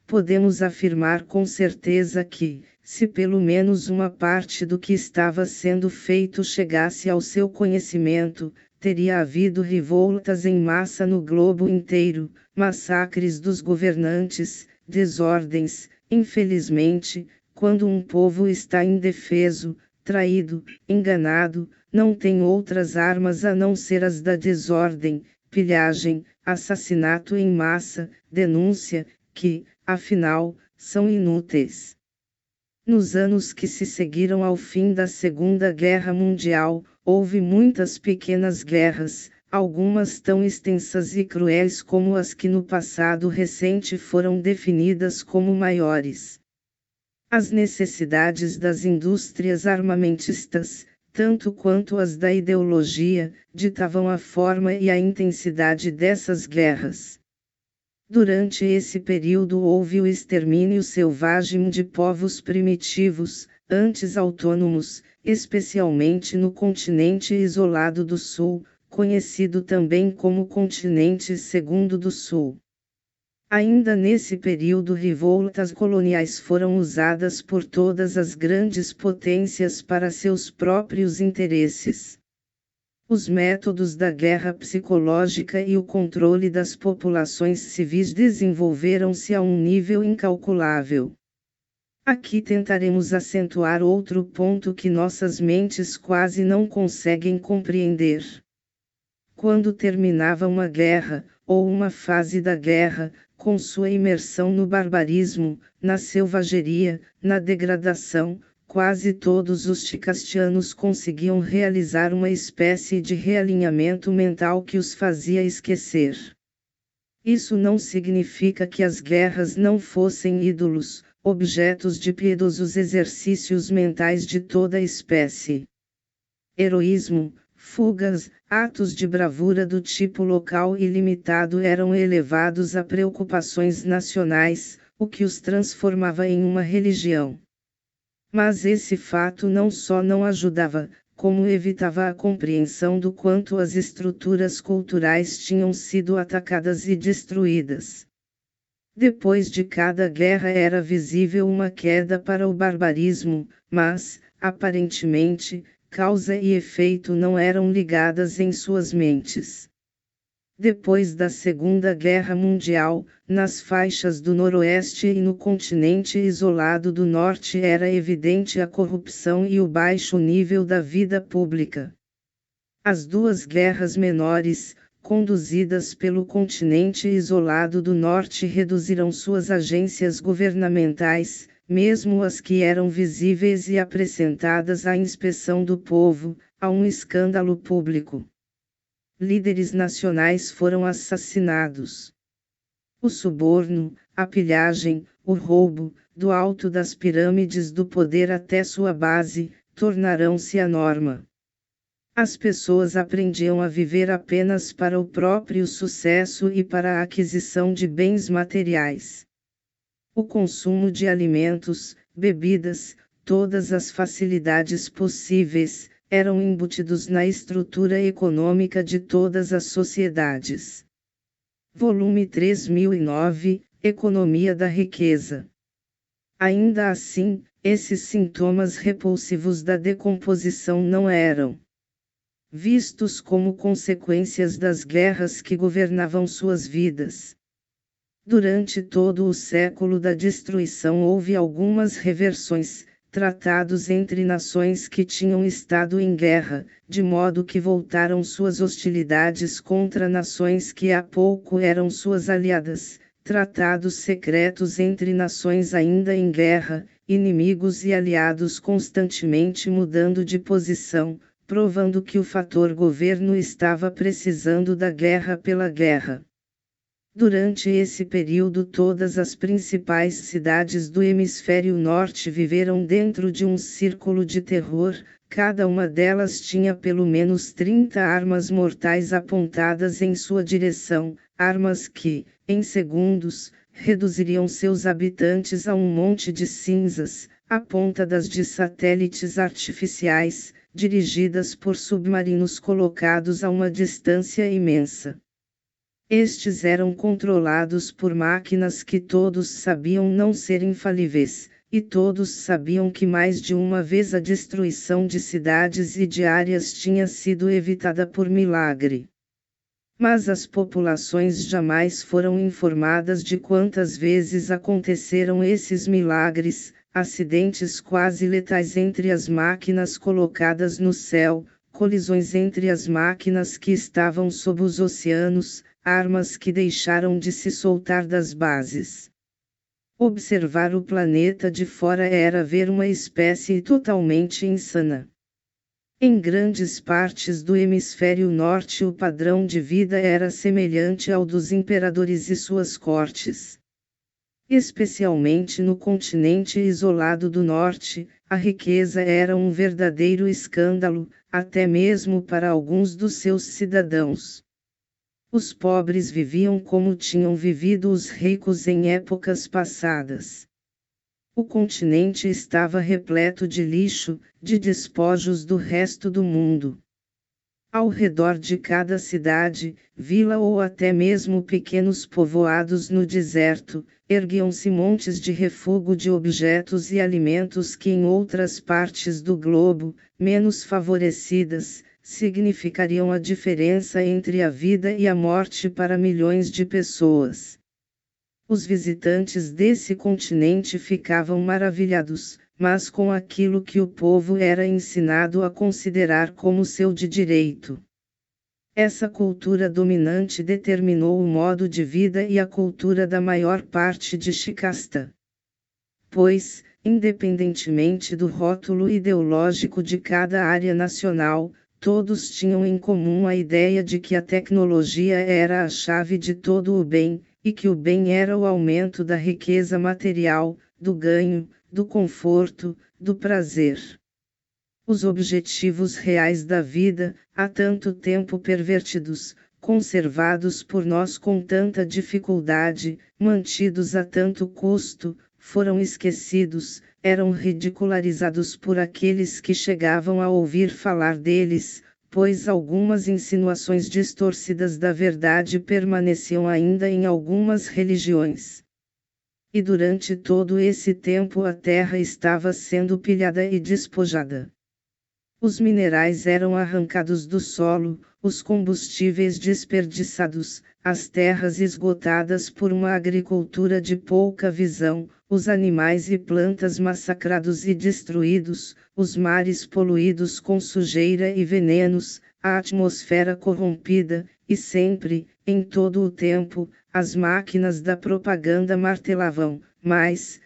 Podemos afirmar com certeza que, se pelo menos uma parte do que estava sendo feito chegasse ao seu conhecimento, teria havido revoltas em massa no globo inteiro, massacres dos governantes, desordens. Infelizmente, quando um povo está indefeso, traído, enganado, não tem outras armas a não ser as da desordem, pilhagem, assassinato em massa, denúncia, que, afinal, são inúteis. Nos anos que se seguiram ao fim da Segunda Guerra Mundial, houve muitas pequenas guerras, algumas tão extensas e cruéis como as que no passado recente foram definidas como maiores. As necessidades das indústrias armamentistas, tanto quanto as da ideologia, ditavam a forma e a intensidade dessas guerras. Durante esse período houve o extermínio selvagem de povos primitivos, antes autônomos, especialmente no continente isolado do Sul, conhecido também como Continente Segundo do Sul. Ainda nesse período, revoltas coloniais foram usadas por todas as grandes potências para seus próprios interesses. Os métodos da guerra psicológica e o controle das populações civis desenvolveram-se a um nível incalculável. Aqui tentaremos acentuar outro ponto que nossas mentes quase não conseguem compreender. Quando terminava uma guerra, ou uma fase da guerra, com sua imersão no barbarismo, na selvageria, na degradação, quase todos os shikastianos conseguiam realizar uma espécie de realinhamento mental que os fazia esquecer. Isso não significa que as guerras não fossem ídolos, objetos de piedosos exercícios mentais de toda espécie. Heroísmo, fugas, atos de bravura do tipo local e limitado eram elevados a preocupações nacionais, o que os transformava em uma religião. Mas esse fato não só não ajudava, como evitava a compreensão do quanto as estruturas culturais tinham sido atacadas e destruídas. Depois de cada guerra era visível uma queda para o barbarismo, mas, aparentemente, causa e efeito não eram ligadas em suas mentes. Depois da Segunda Guerra Mundial, nas faixas do Noroeste e no continente isolado do Norte era evidente a corrupção e o baixo nível da vida pública. As duas guerras menores, conduzidas pelo continente isolado do Norte, reduziram suas agências governamentais, mesmo as que eram visíveis e apresentadas à inspeção do povo, a um escândalo público. Líderes nacionais foram assassinados. O suborno, a pilhagem, o roubo, do alto das pirâmides do poder até sua base, tornarão-se a norma. As pessoas aprendiam a viver apenas para o próprio sucesso e para a aquisição de bens materiais. O consumo de alimentos, bebidas, todas as facilidades possíveis, eram embutidos na estrutura econômica de todas as sociedades. Volume 3009, Economia da Riqueza. Ainda assim, esses sintomas repulsivos da decomposição não eram vistos como consequências das guerras que governavam suas vidas. Durante todo o século da destruição houve algumas reversões, tratados entre nações que tinham estado em guerra, de modo que voltaram suas hostilidades contra nações que há pouco eram suas aliadas, tratados secretos entre nações ainda em guerra, inimigos e aliados constantemente mudando de posição, provando que o fator governo estava precisando da guerra pela guerra. Durante esse período, todas as principais cidades do hemisfério norte viveram dentro de um círculo de terror, cada uma delas tinha pelo menos 30 armas mortais apontadas em sua direção, armas que, em segundos, reduziriam seus habitantes a um monte de cinzas, apontadas de satélites artificiais, dirigidas por submarinos colocados a uma distância imensa. Estes eram controlados por máquinas que todos sabiam não ser infalíveis, e todos sabiam que mais de uma vez a destruição de cidades e de áreas tinha sido evitada por milagre. Mas as populações jamais foram informadas de quantas vezes aconteceram esses milagres, acidentes quase letais entre as máquinas colocadas no céu, colisões entre as máquinas que estavam sob os oceanos, armas que deixaram de se soltar das bases. Observar o planeta de fora era ver uma espécie totalmente insana. Em grandes partes do hemisfério norte o padrão de vida era semelhante ao dos imperadores e suas cortes. Especialmente no continente isolado do norte, a riqueza era um verdadeiro escândalo, até mesmo para alguns dos seus cidadãos. Os pobres viviam como tinham vivido os ricos em épocas passadas. O continente estava repleto de lixo, de despojos do resto do mundo. Ao redor de cada cidade, vila ou até mesmo pequenos povoados no deserto, erguiam-se montes de refúgio de objetos e alimentos que em outras partes do globo, menos favorecidas, significariam a diferença entre a vida e a morte para milhões de pessoas. Os visitantes desse continente ficavam maravilhados, mas com aquilo que o povo era ensinado a considerar como seu de direito. Essa cultura dominante determinou o modo de vida e a cultura da maior parte de Shikasta. Pois, independentemente do rótulo ideológico de cada área nacional, todos tinham em comum a ideia de que a tecnologia era a chave de todo o bem, e que o bem era o aumento da riqueza material, do ganho, do conforto, do prazer. Os objetivos reais da vida, há tanto tempo pervertidos, conservados por nós com tanta dificuldade, mantidos a tanto custo, foram esquecidos, eram ridicularizados por aqueles que chegavam a ouvir falar deles, pois algumas insinuações distorcidas da verdade permaneciam ainda em algumas religiões. E durante todo esse tempo a terra estava sendo pilhada e despojada. Os minerais eram arrancados do solo, os combustíveis desperdiçados, as terras esgotadas por uma agricultura de pouca visão, os animais e plantas massacrados e destruídos, os mares poluídos com sujeira e venenos, a atmosfera corrompida, e sempre, em todo o tempo, as máquinas da propaganda martelavam: mais,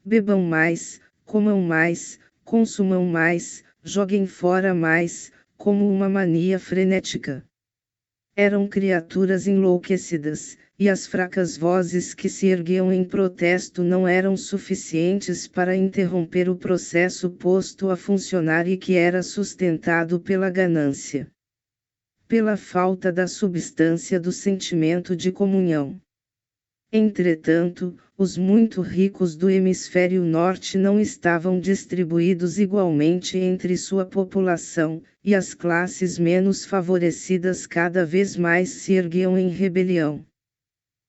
bebam mais, comam mais, consumam mais, joguem fora mais, como uma mania frenética. Eram criaturas enlouquecidas, e as fracas vozes que se erguiam em protesto não eram suficientes para interromper o processo posto a funcionar e que era sustentado pela ganância. Pela falta da substância do sentimento de comunhão. Entretanto, os muito ricos do hemisfério norte não estavam distribuídos igualmente entre sua população, e as classes menos favorecidas cada vez mais se erguiam em rebelião.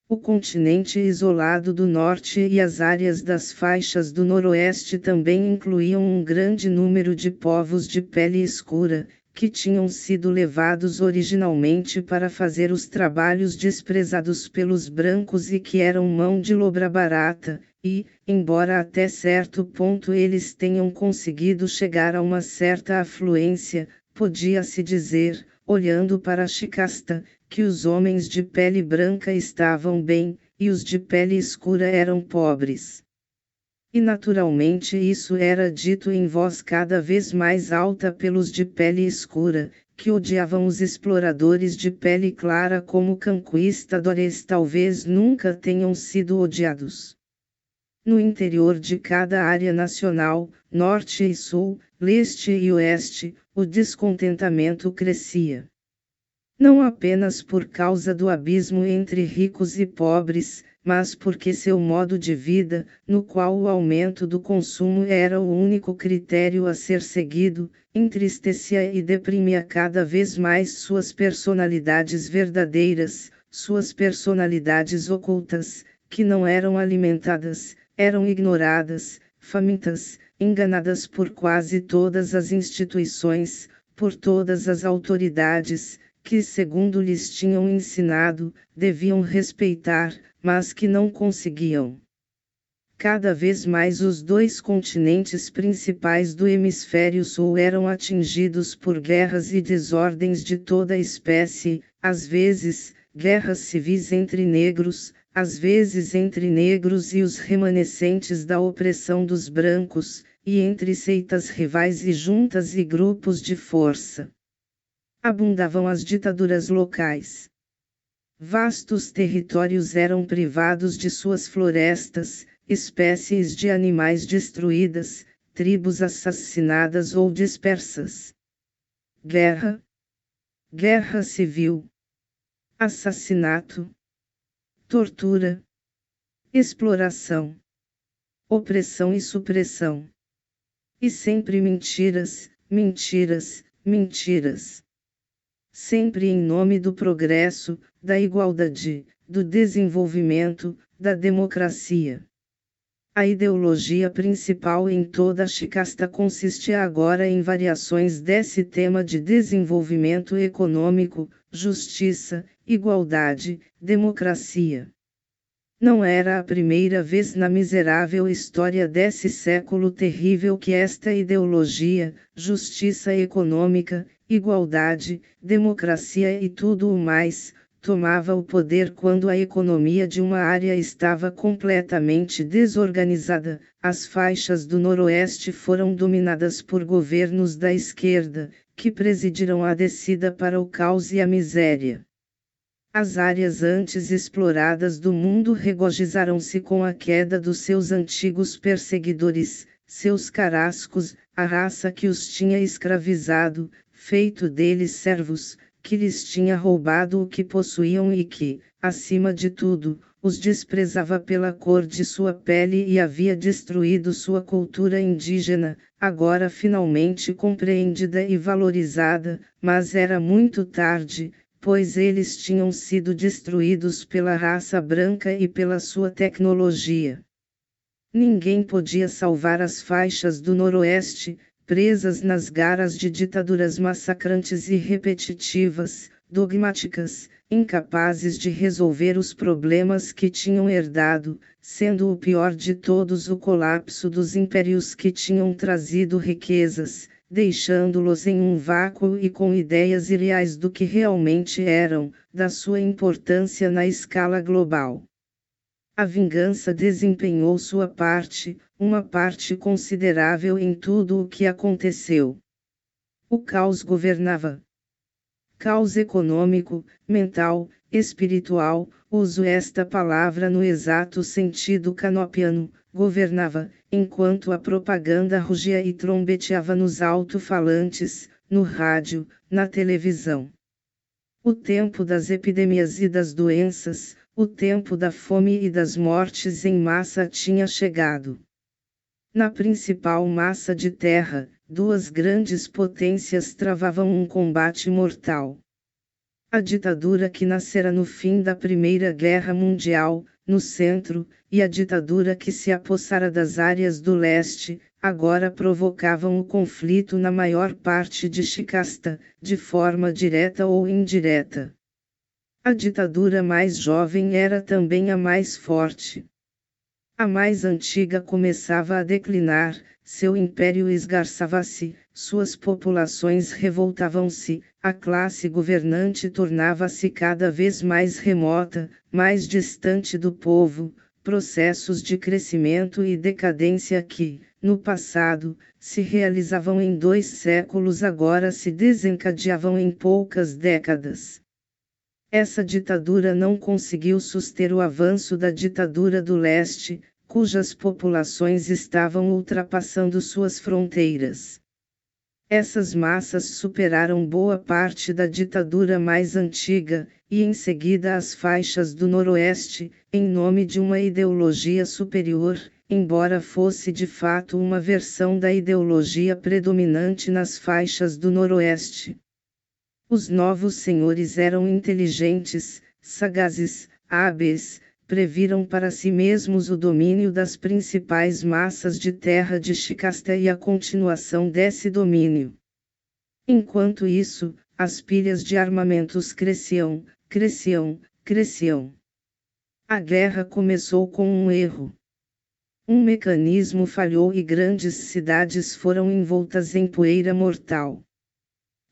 O continente isolado do norte e as áreas das faixas do noroeste também incluíam um grande número de povos de pele escura, que tinham sido levados originalmente para fazer os trabalhos desprezados pelos brancos e que eram mão de obra barata, e, embora até certo ponto eles tenham conseguido chegar a uma certa afluência, podia-se dizer, olhando para Shikasta, que os homens de pele branca estavam bem, e os de pele escura eram pobres. E naturalmente isso era dito em voz cada vez mais alta pelos de pele escura, que odiavam os exploradores de pele clara como conquistadores talvez nunca tenham sido odiados. No interior de cada área nacional, norte e sul, leste e oeste, o descontentamento crescia. Não apenas por causa do abismo entre ricos e pobres, mas porque seu modo de vida, no qual o aumento do consumo era o único critério a ser seguido, entristecia e deprimia cada vez mais suas personalidades verdadeiras, suas personalidades ocultas, que não eram alimentadas, eram ignoradas, famintas, enganadas por quase todas as instituições, por todas as autoridades, que segundo lhes tinham ensinado, deviam respeitar, mas que não conseguiam. Cada vez mais os dois continentes principais do hemisfério sul eram atingidos por guerras e desordens de toda espécie, às vezes, guerras civis entre negros, às vezes entre negros e os remanescentes da opressão dos brancos, e entre seitas rivais e juntas e grupos de força. Abundavam as ditaduras locais. Vastos territórios eram privados de suas florestas, espécies de animais destruídas, tribos assassinadas ou dispersas. Guerra. Guerra civil. Assassinato. Tortura. Exploração. Opressão e supressão. E sempre mentiras, mentiras, mentiras. Sempre em nome do progresso, da igualdade, do desenvolvimento, da democracia. A ideologia principal em toda a Shikasta consiste agora em variações desse tema de desenvolvimento econômico, justiça, igualdade, democracia. Não era a primeira vez na miserável história desse século terrível que esta ideologia, justiça econômica, igualdade, democracia e tudo o mais, tomava o poder quando a economia de uma área estava completamente desorganizada. As faixas do Noroeste foram dominadas por governos da esquerda, que presidiram a descida para o caos e a miséria. As áreas antes exploradas do mundo regozijaram-se com a queda dos seus antigos perseguidores, seus carrascos, a raça que os tinha escravizado, feito deles servos, que lhes tinha roubado o que possuíam e que, acima de tudo, os desprezava pela cor de sua pele e havia destruído sua cultura indígena, agora finalmente compreendida e valorizada, mas era muito tarde, pois eles tinham sido destruídos pela raça branca e pela sua tecnologia. Ninguém podia salvar as faixas do Noroeste, presas nas garras de ditaduras massacrantes e repetitivas, dogmáticas, incapazes de resolver os problemas que tinham herdado, sendo o pior de todos o colapso dos impérios que tinham trazido riquezas, deixando-los em um vácuo e com ideias irreais do que realmente eram, da sua importância na escala global. A vingança desempenhou sua parte, uma parte considerável em tudo o que aconteceu. O caos governava. Caos econômico, mental, espiritual, uso esta palavra no exato sentido canopiano, governava, enquanto a propaganda rugia e trombeteava nos alto-falantes, no rádio, na televisão. O tempo das epidemias e das doenças, o tempo da fome e das mortes em massa tinha chegado. Na principal massa de terra, duas grandes potências travavam um combate mortal. A ditadura que nascera no fim da Primeira Guerra Mundial, no centro, e a ditadura que se apossara das áreas do leste, agora provocavam o conflito na maior parte de Shikasta, de forma direta ou indireta. A ditadura mais jovem era também a mais forte. A mais antiga começava a declinar, seu império esgarçava-se, suas populações revoltavam-se, a classe governante tornava-se cada vez mais remota, mais distante do povo, processos de crescimento e decadência que, no passado, se realizavam em 2 séculos agora se desencadeavam em poucas décadas. Essa ditadura não conseguiu suster o avanço da ditadura do leste, cujas populações estavam ultrapassando suas fronteiras. Essas massas superaram boa parte da ditadura mais antiga, e em seguida as faixas do Noroeste, em nome de uma ideologia superior, embora fosse de fato uma versão da ideologia predominante nas faixas do Noroeste. Os novos senhores eram inteligentes, sagazes, hábeis, previram para si mesmos o domínio das principais massas de terra de Shikasta e a continuação desse domínio. Enquanto isso, as pilhas de armamentos cresciam. A guerra começou com um erro. Um mecanismo falhou e grandes cidades foram envoltas em poeira mortal.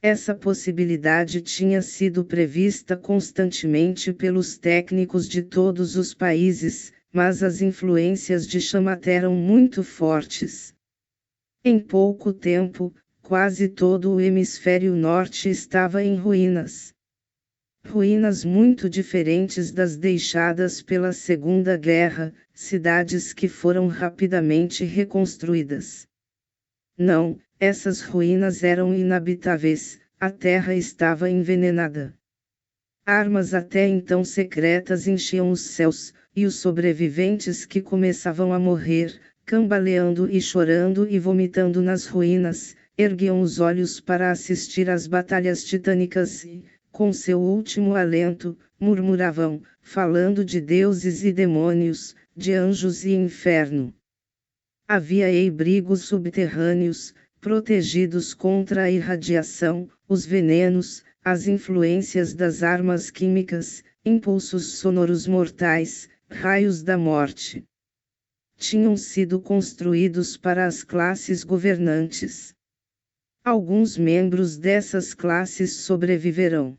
Essa possibilidade tinha sido prevista constantemente pelos técnicos de todos os países, mas as influências de Shamat eram muito fortes. Em pouco tempo, quase todo o hemisfério norte estava em ruínas. Ruínas muito diferentes das deixadas pela Segunda Guerra, cidades que foram rapidamente reconstruídas. Não, essas ruínas eram inabitáveis, a terra estava envenenada. Armas até então secretas enchiam os céus, e os sobreviventes que começavam a morrer, cambaleando e chorando e vomitando nas ruínas, erguiam os olhos para assistir às batalhas titânicas e, com seu último alento, murmuravam, falando de deuses e demônios, de anjos e inferno. Havia abrigos subterrâneos, protegidos contra a irradiação, os venenos, as influências das armas químicas, impulsos sonoros mortais, raios da morte. Tinham sido construídos para as classes governantes. Alguns membros dessas classes sobreviverão.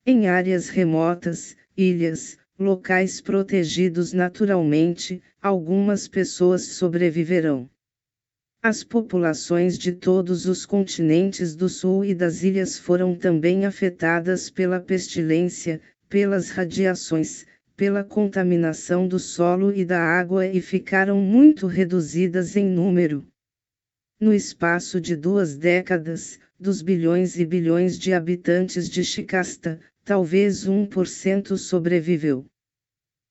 Em áreas remotas, ilhas, locais protegidos naturalmente, algumas pessoas sobreviverão. As populações de todos os continentes do sul e das ilhas foram também afetadas pela pestilência, pelas radiações, pela contaminação do solo e da água e ficaram muito reduzidas em número. No espaço de 2 décadas, dos bilhões e bilhões de habitantes de Shikasta, talvez 1% sobreviveu.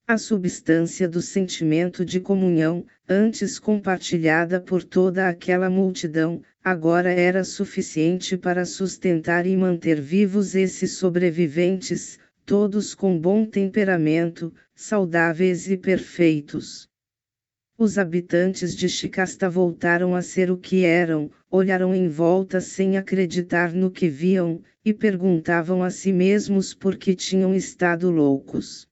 A substância do sentimento de comunhão, antes compartilhada por toda aquela multidão, agora era suficiente para sustentar e manter vivos esses sobreviventes, todos com bom temperamento, saudáveis e perfeitos. Os habitantes de Shikasta voltaram a ser o que eram, olharam em volta sem acreditar no que viam, e perguntavam a si mesmos por que tinham estado loucos.